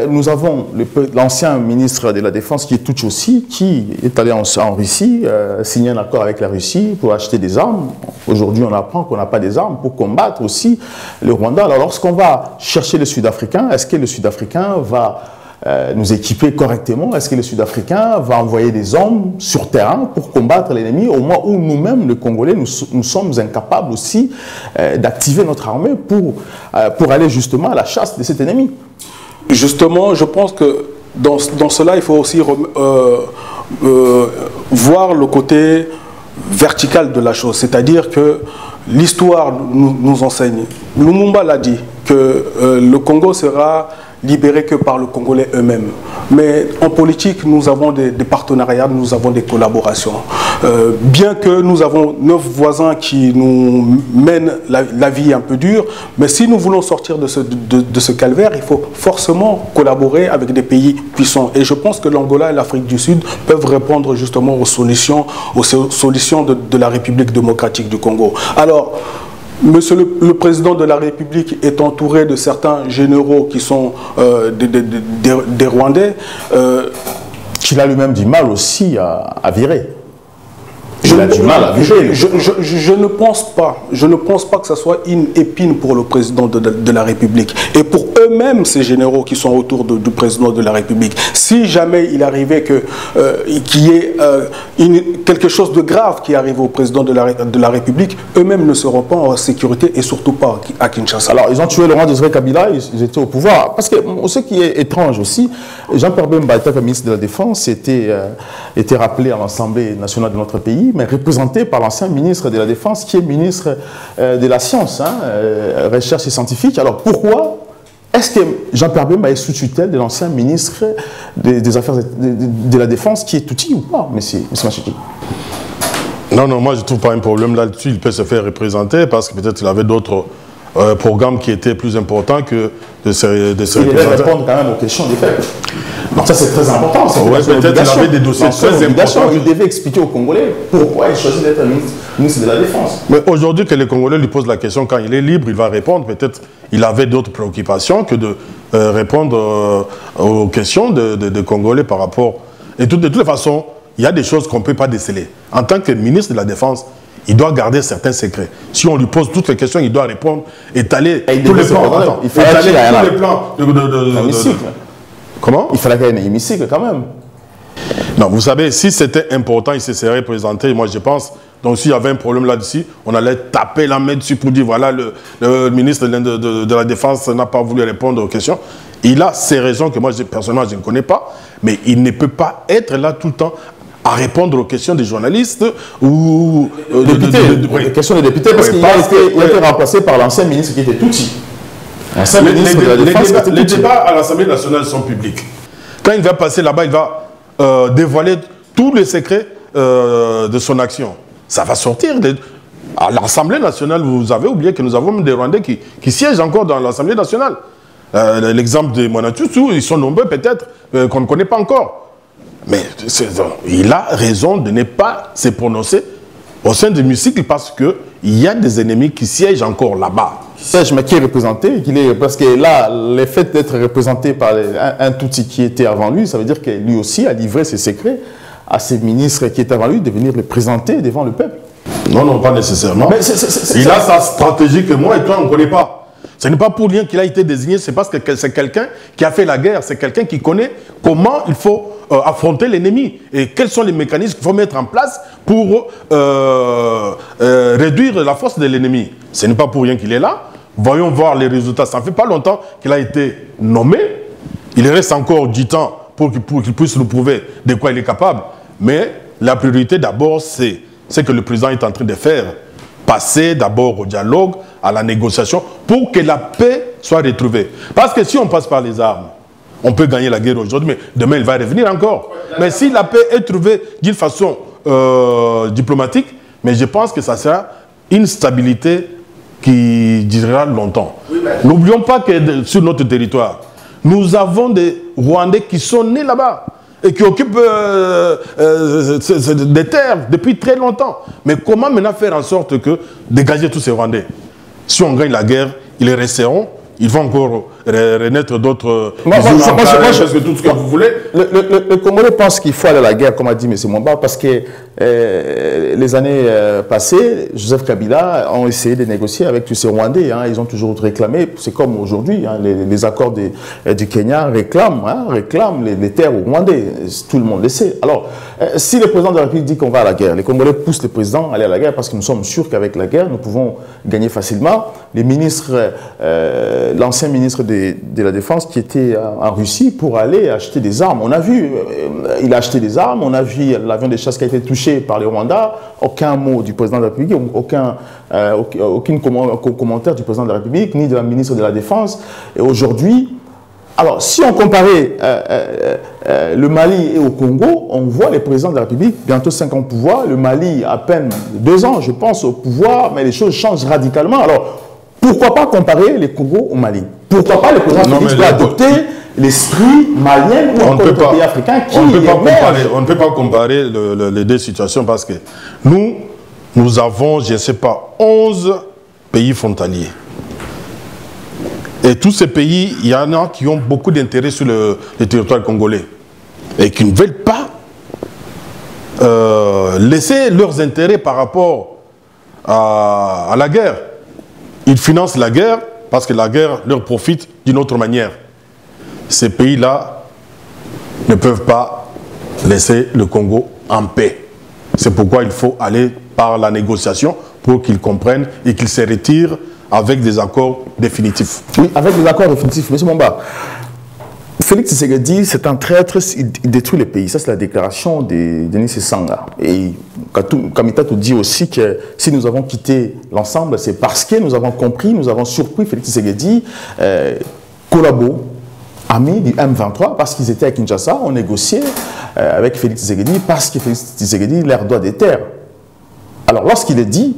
nous avons l'ancien ministre de la Défense qui est Tutsi aussi, qui est allé en Russie, signer un accord avec la Russie pour acheter des armes. Aujourd'hui, on apprend qu'on n'a pas des armes pour combattre aussi le Rwanda. Alors lorsqu'on va chercher le Sud-Africain, est-ce que le Sud-Africain va nous équiper correctement? Est-ce que le Sud-Africain va envoyer des hommes sur terrain pour combattre l'ennemi au moment où nous-mêmes, les Congolais, nous sommes incapables aussi d'activer notre armée pour aller justement à la chasse de cet ennemi? Justement, je pense que dans cela, il faut aussi voir le côté vertical de la chose. C'est-à-dire que l'histoire nous enseigne. Lumumba l'a dit, que le Congo sera libérés que par le Congolais eux-mêmes. Mais en politique, nous avons des partenariats, nous avons des collaborations. Bien que nous avons 9 voisins qui nous mènent la vie un peu dure, mais si nous voulons sortir de ce calvaire, il faut forcément collaborer avec des pays puissants. Et je pense que l'Angola et l'Afrique du Sud peuvent répondre justement aux solutions de la République démocratique du Congo. Alors, Monsieur le président de la République est entouré de certains généraux qui sont des Rwandais. Qu'il a lui-même du mal aussi à virer. Il a du mal à virer. Je ne pense pas que ce soit une épine pour le président de la République. Et pour eux-mêmes, ces généraux qui sont autour du président de la République. Si jamais il arrivait qu'il y ait quelque chose de grave qui arrive au président de la République, eux-mêmes ne seront pas en sécurité et surtout pas à Kinshasa. Alors, ils ont tué Laurent Désiré Kabila, ils étaient au pouvoir. Parce que ce qui est étrange aussi, Jean-Pierre Bemba, comme ministre de la Défense, était rappelé à l'Assemblée nationale de notre pays, mais représenté par l'ancien ministre de la Défense, qui est ministre de la Science, Recherche et Scientifique. Alors, pourquoi est-ce que Jean-Pierre Bemba est sous tutelle de l'ancien ministre des Affaires de la Défense, qui est Tutsi ou pas, monsieur Machiki? Non, non, moi je ne trouve pas un problème là-dessus. Il peut se faire représenter parce que peut-être il avait d'autres programmes qui étaient plus importants que de se représenter. Il devait répondre quand même aux questions des peuples. Donc ça c'est très important. Ouais, peut-être il avait des dossiers très importants. Il devait expliquer aux Congolais pourquoi il choisit d'être ministre de la Défense. Mais aujourd'hui que les Congolais lui posent la question, quand il est libre, il va répondre. Peut-être il avait d'autres préoccupations que de répondre aux questions des Congolais par rapport... Et de toutes les façons, il y a des choses qu'on ne peut pas déceler. En tant que ministre de la Défense, il doit garder certains secrets. Si on lui pose toutes les questions, il doit répondre, étaler tous les plans. Il fallait étaler tous les plans Comment? Il fallait qu'il y ait un hémicycle quand même. Non, vous savez, si c'était important, il se serait présenté, moi je pense. Donc s'il y avait un problème là-dessus, on allait taper la main dessus pour dire voilà, le ministre de la Défense n'a pas voulu répondre aux questions. Il a ces raisons que moi personnellement je ne connais pas, mais il ne peut pas être là tout le temps à répondre aux questions des journalistes ou des questions des députés, parce qu'il a été remplacé par l'ancien ministre qui était Touti. Les débats à l'Assemblée nationale sont publics. Quand il va passer là-bas, il va dévoiler tous les secrets de son action. Ça va sortir. À l'Assemblée nationale, vous avez oublié que nous avons des Rwandais qui siègent encore dans l'Assemblée nationale. L'exemple de Monatusu, ils sont nombreux peut-être, qu'on ne connaît pas encore. Mais il a raison de ne pas se prononcer au sein de l'hémicycle parce qu'il y a des ennemis qui siègent encore là-bas. Mais qui est représenté, parce que là, le fait d'être représenté par un Tutsi qui était avant lui, ça veut dire que lui aussi a livré ses secrets à ses ministres qui étaient avant lui de venir les présenter devant le peuple. Non, non, pas nécessairement. Mais il a sa stratégie que moi et toi, on ne connaît pas. Ce n'est pas pour rien qu'il a été désigné, c'est parce que c'est quelqu'un qui a fait la guerre, c'est quelqu'un qui connaît comment il faut affronter l'ennemi et quels sont les mécanismes qu'il faut mettre en place pour réduire la force de l'ennemi. Ce n'est pas pour rien qu'il est là. Voyons voir les résultats. Ça ne fait pas longtemps qu'il a été nommé. Il reste encore du temps pour qu'il puisse nous prouver de quoi il est capable. Mais la priorité d'abord, c'est ce que le président est en train de faire. Passer d'abord au dialogue, à la négociation, pour que la paix soit retrouvée. Parce que si on passe par les armes, on peut gagner la guerre aujourd'hui, mais demain, il va revenir encore. Mais si la paix est trouvée d'une façon diplomatique, mais je pense que ça sera une stabilité qui durera longtemps. Oui, n'oublions pas que sur notre territoire, nous avons des Rwandais qui sont nés là-bas et qui occupent des terres depuis très longtemps. Mais comment maintenant faire en sorte que dégager tous ces Rwandais? Si on gagne la guerre, ils resteront. Ils vont encore renaître d'autres... Tout ce que vous voulez. Le Congolais pense qu'il faut aller à la guerre, comme a dit M. Momba, parce que les années passées, Joseph Kabila ont essayé de négocier avec tous ces Rwandais. Hein, ils ont toujours réclamé, c'est comme aujourd'hui, hein, les accords du Kenya réclament les terres aux Rwandais. Tout le monde le sait. Alors, si le président de la République dit qu'on va à la guerre, les Congolais poussent le président à aller à la guerre parce que nous sommes sûrs qu'avec la guerre, nous pouvons gagner facilement. Les ministres... l'ancien ministre de la Défense qui était en Russie pour aller acheter des armes. On a vu, il a acheté des armes, on a vu l'avion de chasse qui a été touché par les Rwandais, aucun mot du président de la République, aucun commentaire du président de la République, ni de la ministre de la Défense. Et aujourd'hui, alors si on comparait le Mali et au Congo, on voit les présidents de la République, bientôt 5 ans au pouvoir, le Mali à peine 2 ans, je pense, au pouvoir, mais les choses changent radicalement. Alors, pourquoi pas comparer les Congo au Mali? Pourquoi pas le président Félix doit adopter l'esprit malien ou encore le pays africain qui on ne peut pas comparer les deux situations parce que nous avons, je ne sais pas, 11 pays frontaliers. Et tous ces pays, il y en a qui ont beaucoup d'intérêt sur le territoire congolais et qui ne veulent pas laisser leurs intérêts par rapport à la guerre. Ils financent la guerre parce que la guerre leur profite d'une autre manière. Ces pays-là ne peuvent pas laisser le Congo en paix. C'est pourquoi il faut aller par la négociation pour qu'ils comprennent et qu'ils se retirent avec des accords définitifs. Oui, avec des accords définitifs. Monsieur Momba, Félix Tshisekedi, c'est un traître, il détruit le pays. Ça, c'est la déclaration de Denis Sanga. Et Kamita te dit aussi que si nous avons quitté l'ensemble, c'est parce que nous avons compris, nous avons surpris Félix Tshisekedi, collabo, ami du M23, parce qu'ils étaient à Kinshasa, on négociait avec Félix Tshisekedi, parce que Félix Tshisekedi leur doit des terres. Alors, lorsqu'ils le disent,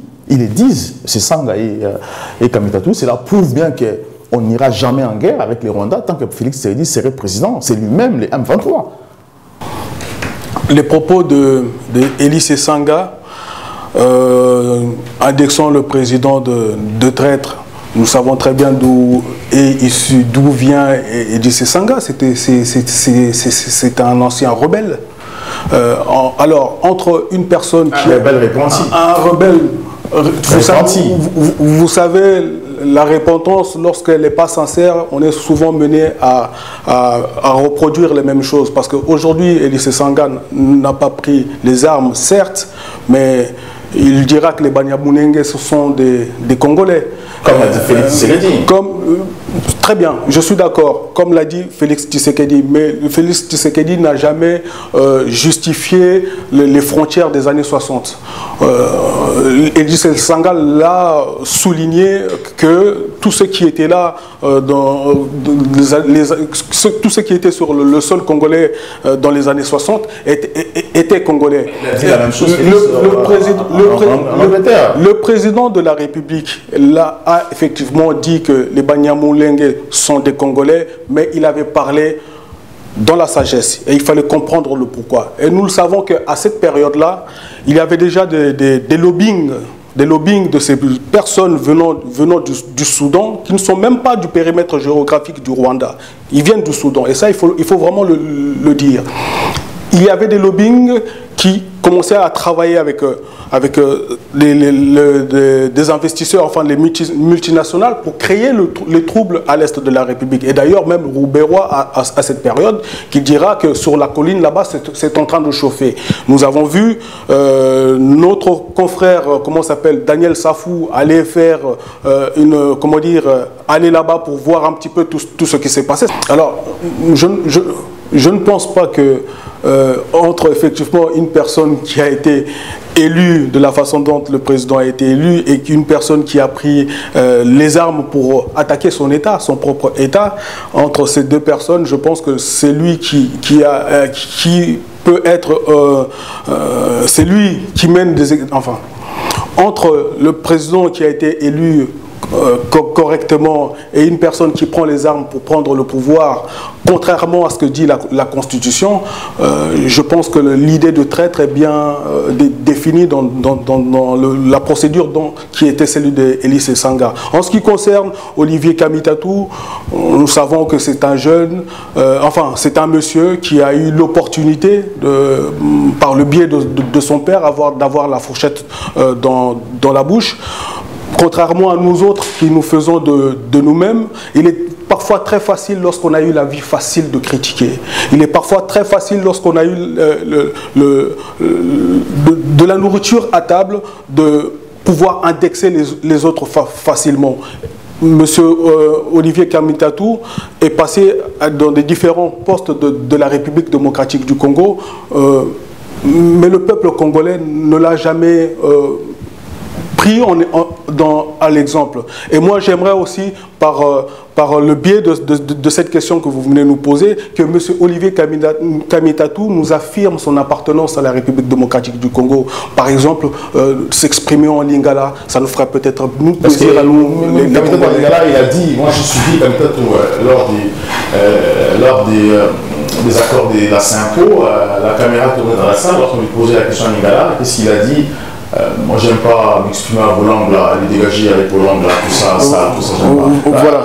c'est Sanga et Kamitatu, cela prouve bien qu'on n'ira jamais en guerre avec les Rwandais tant que Félix Tshisekedi serait président. C'est lui-même, les M23. Les propos de Élysée Sanga, indexant le président de traître, nous savons très bien d'où vient Élysée Sanga. C'est un ancien rebelle. Alors, entre une personne qui est un rebelle, vous savez, la repentance, lorsqu'elle n'est pas sincère, on est souvent mené à reproduire les mêmes choses. Parce qu'aujourd'hui, Élysée Sanga n'a pas pris les armes, certes, mais il dira que les Banyamulenge, ce sont des Congolais. Comme l'a dit Félix Tshisekedi. Très bien, je suis d'accord, comme l'a dit Félix Tshisekedi, mais Félix Tshisekedi n'a jamais justifié les frontières des années 60. Élysée Sanga l'a souligné que tous ceux qui étaient là, tous ceux qui étaient sur le sol congolais dans les années 60 étaient congolais. C'est la même chose. Le président de la République a effectivement dit que les Banyamulenge sont des Congolais, mais il avait parlé dans la sagesse et il fallait comprendre le pourquoi. Et nous le savons qu'à cette période-là, il y avait déjà des lobbying de ces personnes venant du Soudan qui ne sont même pas du périmètre géographique du Rwanda. Ils viennent du Soudan et ça, il faut vraiment le dire. Il y avait des lobbying qui commençaient à travailler avec des investisseurs, enfin les multinationales, pour créer les troubles à l'est de la République. Et d'ailleurs, même Rouberois, à cette période, qui dira que sur la colline là-bas, c'est en train de chauffer. Nous avons vu notre confrère, comment s'appelle, Daniel Safou, aller faire aller là-bas pour voir un petit peu tout ce qui s'est passé. Alors, je ne pense pas que entre effectivement une personne qui a été élue de la façon dont le président a été élu et une personne qui a pris les armes pour attaquer son État, son propre État, entre ces deux personnes, je pense que c'est lui qui peut être, c'est lui qui mène enfin, entre le président qui a été élu correctement et une personne qui prend les armes pour prendre le pouvoir, contrairement à ce que dit la Constitution, je pense que l'idée de traître est bien définie dans la procédure qui était celle d'Élysée Sanga. En ce qui concerne Olivier Kamitatu, nous savons que c'est un jeune, enfin c'est un monsieur qui a eu l'opportunité, par le biais de son père, d'avoir la fourchette dans la bouche. Contrairement à nous autres qui nous faisons de nous-mêmes, il est parfois très facile lorsqu'on a eu la vie facile de critiquer. Il est parfois très facile lorsqu'on a eu de la nourriture à table de pouvoir indexer les autres facilement. Monsieur Olivier Kamitatu est passé dans des différents postes de la République démocratique du Congo, mais le peuple congolais ne l'a jamais pris à l'exemple. Et moi, j'aimerais aussi, par le biais de cette question que vous venez nous poser, que M. Olivier Kamitatu nous affirme son appartenance à la République démocratique du Congo. Par exemple, s'exprimer en lingala, ça nous ferait peut-être nous plaisir à nous. Kamitatu en lingala, il a dit, moi je suis dit Kamitatu lors des accords de la Simco, la caméra tournait dans la salle, lorsqu'on lui posait la question en lingala, qu'est-ce qu'il a dit? Moi j'aime pas m'exprimer à vos langues là, aller dégager avec vos langues là, tout ça j'aime pas. Voilà.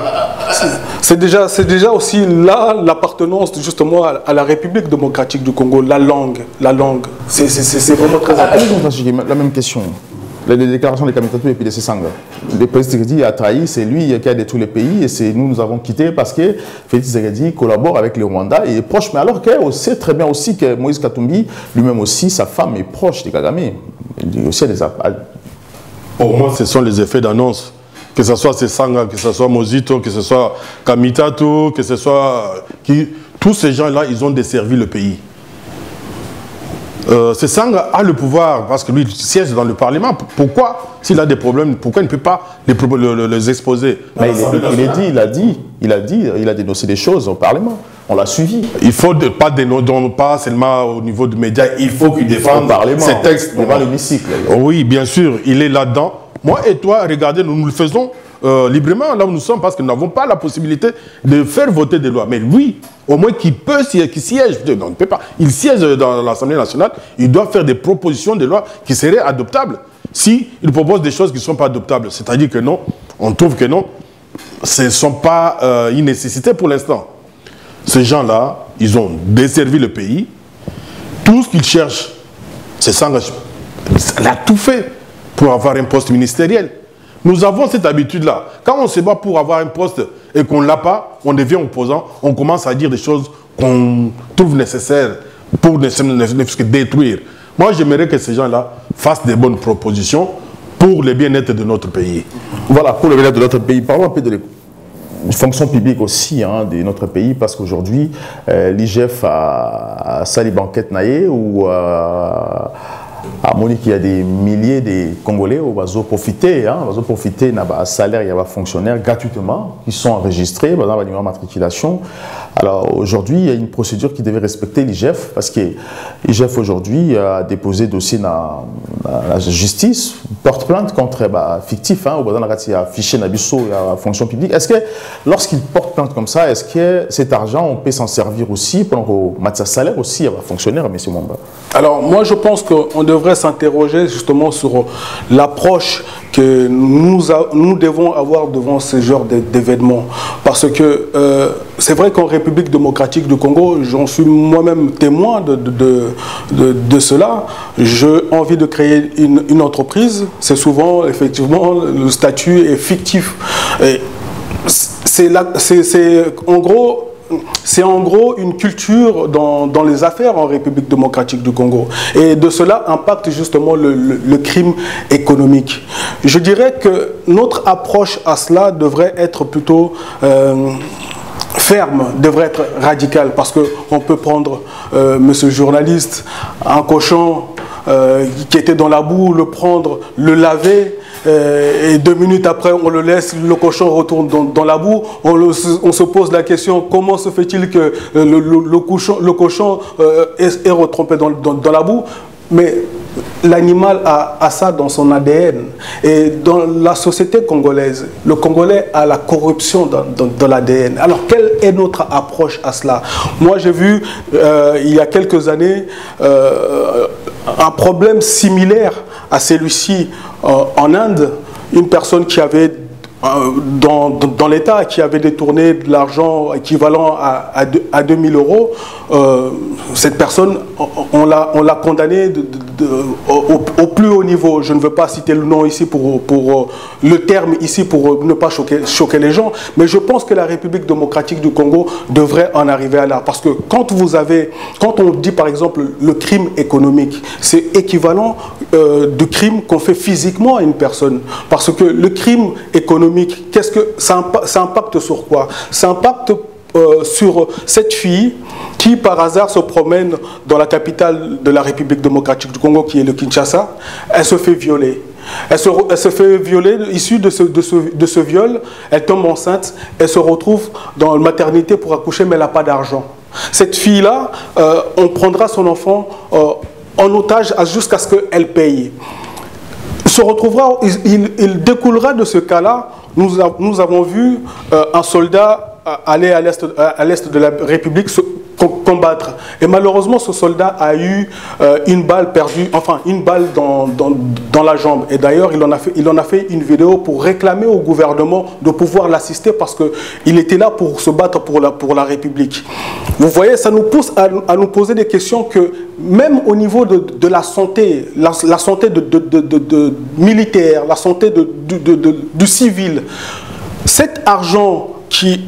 C'est déjà aussi là l'appartenance justement à la République démocratique du Congo, la langue. C'est vraiment très important. La même question. Les déclarations de Kamitatu et puis de Sanga. Le président Tshisekedi a trahi, c'est lui qui a détruit le pays et c'est nous avons quitté parce que Félix Tshisekedi collabore avec le Rwanda et est proche. Mais alors qu'on sait très bien aussi que Moïse Katumbi, lui-même aussi, sa femme est proche de Kagame. Il aussi des appels. Pour moi, ce sont les effets d'annonce. Que ce soit Sanga, que ce soit Mozito, que ce soit Kamitatu, que ce soit... Tous ces gens-là, ils ont desservi le pays. Sanga a le pouvoir parce que lui il siège dans le Parlement. Pourquoi, s'il a des problèmes, pourquoi il ne peut pas les exposer? Il a dénoncé des choses au Parlement. on l'a suivi. Il faut pas seulement au niveau des médias, il faut qu'il défende ces textes. Devant l'hémicycle. Oui, bien sûr, il est là-dedans. Moi et toi, regardez, nous le faisons librement là où nous sommes parce que nous n'avons pas la possibilité de faire voter des lois. Mais lui, au moins qui siège, non, il ne peut pas. Il siège dans l'Assemblée nationale, il doit faire des propositions de loi qui seraient adoptables. S'il propose des choses qui ne sont pas adoptables, c'est-à-dire que non, on trouve que non, ce ne sont pas une nécessité pour l'instant. Ces gens-là, ils ont desservi le pays. Tout ce qu'ils cherchent, c'est s'engager. Elle a tout fait pour avoir un poste ministériel. Nous avons cette habitude-là. Quand on se bat pour avoir un poste et qu'on ne l'a pas, on devient opposant, on commence à dire des choses qu'on trouve nécessaires pour ne que détruire. Moi, j'aimerais que ces gens-là fassent des bonnes propositions pour le bien-être de notre pays. Voilà, pour le bien-être de notre pays. Parlons un peu de fonction publique aussi de notre pays, parce qu'aujourd'hui, l'IGF a sali banquette naïe ou à Monique, il y a des milliers de Congolais qui vont profiter d'un salaire, il y a des fonctionnaires gratuitement qui sont enregistrés dans la matriculation. Alors aujourd'hui, il y a une procédure qui devait respecter l'IGF parce que l'IGF aujourd'hui a déposé dossier dans la justice, porte plainte contre fictif, ou dans la affiché Nabiso la fonction publique. Est-ce que lorsqu'il porte plainte comme ça, est-ce que cet argent, on peut s'en servir aussi pour mettre salaire aussi à fonctionnaire, M. Mwamba? Alors moi je pense qu'on devrait s'interroger justement sur l'approche que nous devons avoir devant ce genre d'événements. Parce que c'est vrai qu'en République démocratique du Congo, j'en suis moi-même témoin de cela. J'ai envie de créer une entreprise. C'est souvent, effectivement, le statut est fictif. C'est en gros une culture dans les affaires en République démocratique du Congo. Et de cela impacte justement le crime économique. Je dirais que notre approche à cela devrait être plutôt ferme, devrait être radicale. Parce qu'on peut prendre, monsieur le journaliste, un cochon qui était dans la boue, le prendre, le laver, et 2 minutes après on le laisse, le cochon retourne dans la boue, on se pose la question, comment se fait-il que le cochon est retrompé dans la boue? Mais l'animal a ça dans son ADN. Et dans la société congolaise, le Congolais a la corruption dans l'ADN. Alors, quelle est notre approche à cela? Moi, j'ai vu, il y a quelques années, un problème similaire à celui-ci en Inde. Une personne qui avait dans l'État, qui avait détourné de l'argent équivalent à 2000 euros, cette personne, on l'a condamnée au plus haut niveau. Je ne veux pas citer le nom ici pour le terme ici pour ne pas choquer les gens, mais je pense que la République démocratique du Congo devrait en arriver à là. Parce que quand on dit par exemple le crime économique, c'est équivalent du crime qu'on fait physiquement à une personne. Parce que le crime économique, qu'est-ce que ça impacte sur quoi? Ça impacte sur cette fille qui par hasard se promène dans la capitale de la République démocratique du Congo, qui est le Kinshasa. Elle se fait violer. Elle se fait violer, issue de ce viol, elle tombe enceinte, elle se retrouve dans la maternité pour accoucher, mais elle n'a pas d'argent. Cette fille-là, on prendra son enfant en otage jusqu'à ce qu'elle paye. Il découlera de ce cas-là. Nous avons vu un soldat aller à l'est de la République combattre. Et malheureusement, ce soldat a eu une balle perdue, enfin une balle dans la jambe. Et d'ailleurs, il en a fait une vidéo pour réclamer au gouvernement de pouvoir l'assister parce qu'il était là pour se battre pour la République. Vous voyez, ça nous pousse à nous poser des questions que même au niveau de la santé, la santé de militaire, la santé du civil, cet argent qui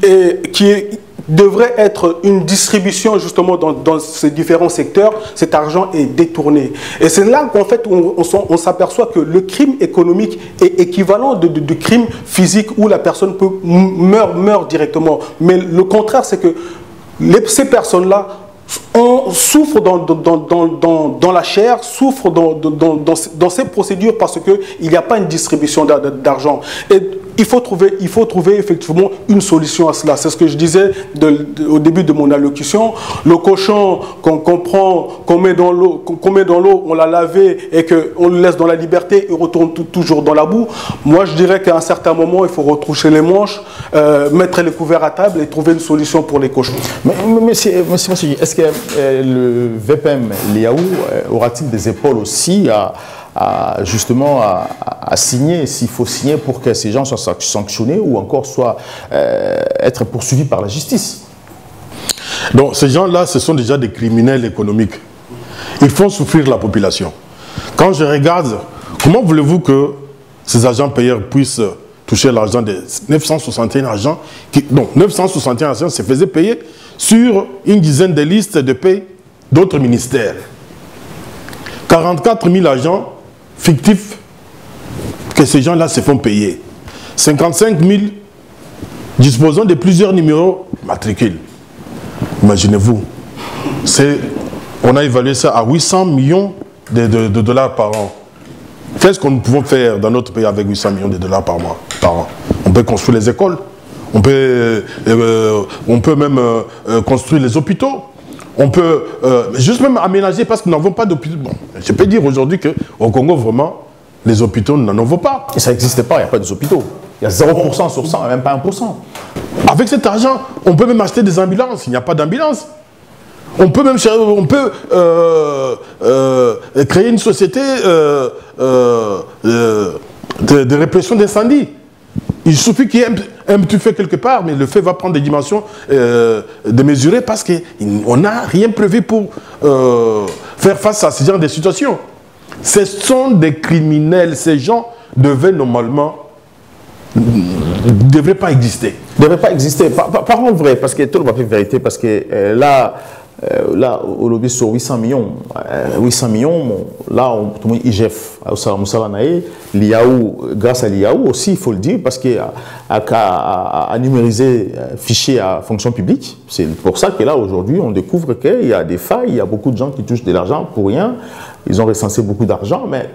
devrait être une distribution justement dans ces différents secteurs, cet argent est détourné. Et c'est là qu'en fait on s'aperçoit que le crime économique est équivalent du crime physique où la personne meurt directement. Mais le contraire, c'est que ces personnes-là souffrent dans la chair, souffrent dans ces procédures parce qu'il n'y a pas une distribution d'argent. Et il faut trouver effectivement une solution à cela. C'est ce que je disais au début de mon allocution. Le cochon qu'on prend, qu'on met dans l'eau, on l'a lavé et qu'on le laisse dans la liberté, il retourne toujours dans la boue. Moi, je dirais qu'à un certain moment, il faut retroucher les manches, mettre les couverts à table et trouver une solution pour les cochons. Monsieur, est-ce que le VPM Liaou aura-t-il des épaules aussi justement à signer, s'il faut signer pour que ces gens soient sanctionnés ou encore soient être poursuivis par la justice? Donc ces gens-là, ce sont déjà des criminels économiques. Ils font souffrir la population. Quand je regarde, comment voulez-vous que ces agents payeurs puissent toucher l'argent des 961 agents donc 961 agents se faisaient payer sur une dizaine de listes de paie d'autres ministères. 44 000 agents fictifs que ces gens-là se font payer. 55 000 disposant de plusieurs numéros matricules. Imaginez-vous. On a évalué ça à 800 millions de dollars par an. Qu'est-ce que nous pouvons faire dans notre pays avec 800 millions de dollars par an? On peut construire les écoles. On peut même construire les hôpitaux. On peut juste même aménager parce que nous n'avons pas d'hôpitaux. Bon, je peux dire aujourd'hui qu'au Congo, vraiment, les hôpitaux, nous n'en avons pas. Et ça n'existe pas, il n'y a pas d'hôpitaux. Il y a 0% sur 100, même pas 1%. Avec cet argent, on peut même acheter des ambulances. Il n'y a pas d'ambulance. On peut même créer une société de répression d'incendie. Il suffit qu'il y ait un petit feu quelque part, mais le feu va prendre des dimensions démesurées parce qu'on n'a rien prévu pour faire face à ce genre de situations. Ce sont des criminels. Ces gens devraient normalement ne devraient pas exister. Ne devraient pas exister. Parlons vrai, parce que tout le monde fait vérité, parce que là, au lobby sur 800 millions, là, tout le monde IGF, l'IAO, grâce à l'IAO aussi, il faut le dire, parce qu'à numériser fichiers à fonction publique, c'est pour ça que là, aujourd'hui, on découvre qu'il y a des failles, il y a beaucoup de gens qui touchent de l'argent pour rien, ils ont recensé beaucoup d'argent, mais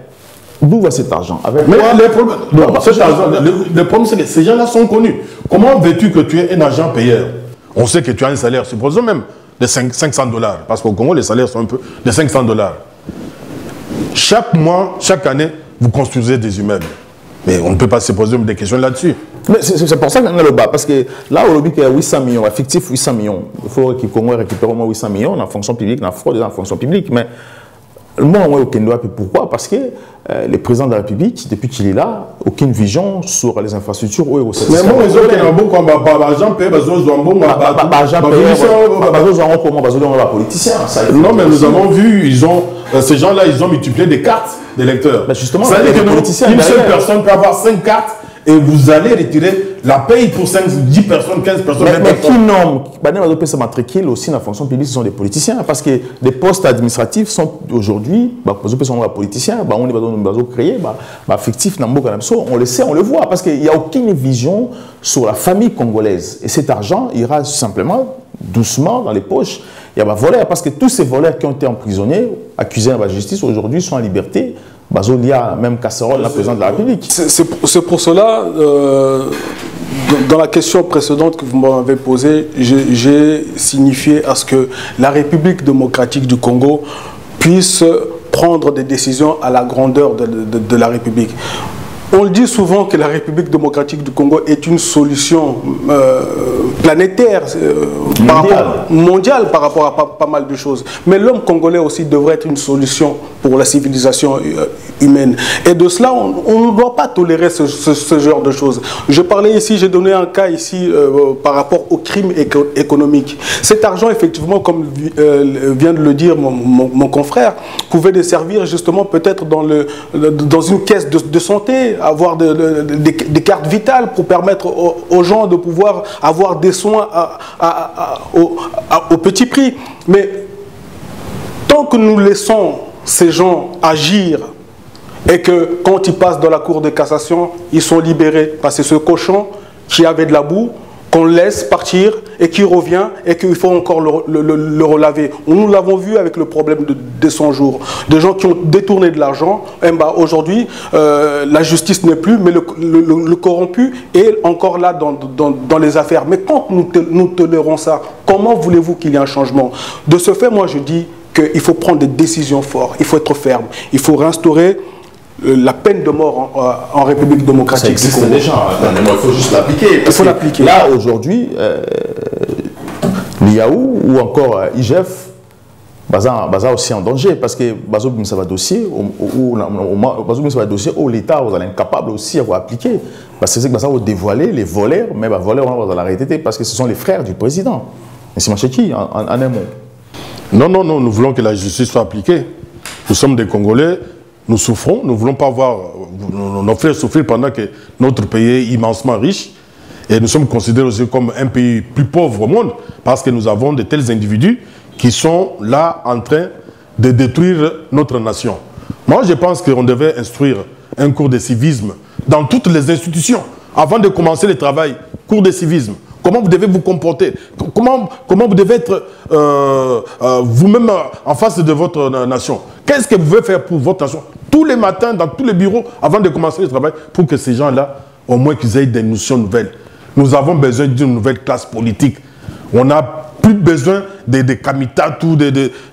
d'où va cet argent? Le problème, c'est que ces gens-là sont connus. Comment veux-tu que tu aies un agent payeur? On sait que tu as un salaire, supposons même, de 500 $, parce qu'au Congo, les salaires sont un peu de 500 $. Chaque mois, chaque année, vous construisez des immeubles. Mais on ne peut pas se poser des questions là-dessus. C'est pour ça qu'on a le bas, parce que là, au lobby, il y a 800 millions, fictif 800 millions. Il faut que le Congo récupère au moins 800 millions en fonction publique, dans la fraude en fonction publique. Mais moi, au Kenya, pourquoi? Parce que le président de la République, depuis qu'il est là, aucune vision sur les infrastructures. Mais moi, ils ont un bon combat, l'argent payé, non, mais nous avons vu, ces gens-là, ils ont multiplié des cartes d'électeurs. Justement, ça veut dire qu'une seule personne peut avoir 5 cartes et vous allez retirer la paye pour 5, 10 personnes, 15 personnes. Mais qui nomme ça matricule aussi dans la fonction publique, ce sont des politiciens. Parce que les postes administratifs sont aujourd'hui, politiciens, on est créé, fictif, on le sait, on le voit. Parce qu'il n'y a aucune vision sur la famille congolaise. Et cet argent ira simplement, doucement, dans les poches. Il y a des voleurs, parce que tous ces voleurs qui ont été emprisonnés, accusés dans la justice, aujourd'hui sont en liberté. Il y a même casserole, la présidente de la République. C'est pour cela, dans la question précédente que vous m'avez posée, j'ai signifié à ce que la République démocratique du Congo puisse prendre des décisions à la grandeur de la République. On le dit souvent que la République démocratique du Congo est une solution planétaire, mondiale par rapport à pas mal de choses. Mais l'homme congolais aussi devrait être une solution pour la civilisation humaine. Et de cela, on ne doit pas tolérer ce genre de choses. Je parlais ici, j'ai donné un cas ici par rapport au crime économique. Cet argent, effectivement, comme vient de le dire mon confrère, pouvait servir justement peut-être dans une caisse de santé, avoir des cartes vitales pour permettre aux gens de pouvoir avoir des soins au petit prix. Mais tant que nous laissons ces gens agir et que quand ils passent dans la cour de cassation, ils sont libérés parce que ce cochon qui avait de la boue, qu'on laisse partir et qui revient et qu'il faut encore le relaver. Nous l'avons vu avec le problème de 100 jours. Des gens qui ont détourné de l'argent, aujourd'hui, la justice n'est plus, mais le corrompu est encore là dans les affaires. Mais quand nous tolérons ça, comment voulez-vous qu'il y ait un changement? De ce fait, moi je dis qu'il faut prendre des décisions fortes, il faut être ferme, il faut réinstaurer la peine de mort en République démocratique. Ça existe déjà, il faut juste l'appliquer. Il faut l'appliquer. Là, aujourd'hui, l'IAU ou encore IGF, Baza aussi en danger parce que Bazo ça va dossier où l'État vous allez incapable aussi à vous appliquer parce que c'est que ça va dévoiler les voleurs, mais les voleurs on va l'arrêter parce que ce sont les frères du président. Et c'est Macheki en un mot. Non, nous voulons que la justice soit appliquée. Nous sommes des Congolais. Nous souffrons, nous ne voulons pas voir nos frères souffrir pendant que notre pays est immensement riche. Et nous sommes considérés aussi comme un pays plus pauvre au monde parce que nous avons de tels individus qui sont là en train de détruire notre nation. Moi, je pense qu'on devait instruire un cours de civisme dans toutes les institutions avant de commencer le travail. Cours de civisme. Comment vous devez vous comporter? Comment vous devez être vous-même en face de votre nation? Qu'est-ce que vous pouvez faire pour votre nation? Tous les matins, dans tous les bureaux, avant de commencer le travail, pour que ces gens-là, au moins qu'ils aient des notions nouvelles. Nous avons besoin d'une nouvelle classe politique. On n'a plus besoin des Kamitat,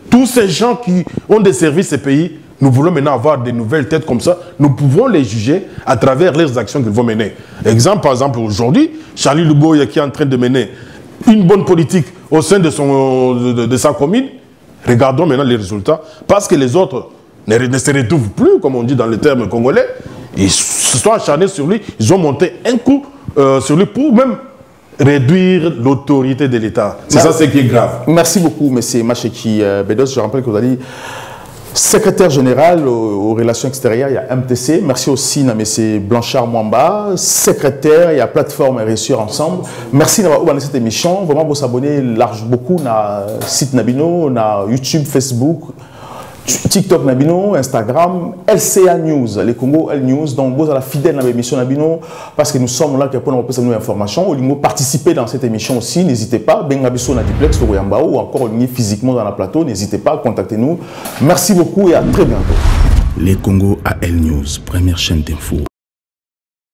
tous ces gens qui ont des services et pays. Nous voulons maintenant avoir des nouvelles têtes comme ça. Nous pouvons les juger à travers les actions qu'ils vont mener. Par exemple, aujourd'hui, Charlie Luboya qui est en train de mener une bonne politique au sein de sa commune. Regardons maintenant les résultats. Parce que les autres ne se retrouvent plus, comme on dit dans les termes congolais. Ils se sont acharnés sur lui. Ils ont monté un coup sur lui pour même réduire l'autorité de l'État. C'est ça ce qui est grave. Merci beaucoup, M. Macheki Bedos. Je rappelle que vous avez dit secrétaire général aux relations extérieures, il y a MTC. Merci aussi à M. Blanchard Mwamba, secrétaire, il y a Plateforme Réussir Ensemble. Merci d'avoir cette émission. Vraiment, vous abonnez large beaucoup na site Nabino, na YouTube, Facebook, TikTok Nabino, Instagram, LCA News, les Congo L News. Donc, vous êtes fidèle à l'émission Nabino parce que nous sommes là pour nous passer nos informations. Vous participez dans cette émission aussi, n'hésitez pas. Bengabiso na duplex ou encore physiquement dans la plateau, n'hésitez pas, contactez-nous. Merci beaucoup et à très bientôt. Les Congo AL News, première chaîne d'info.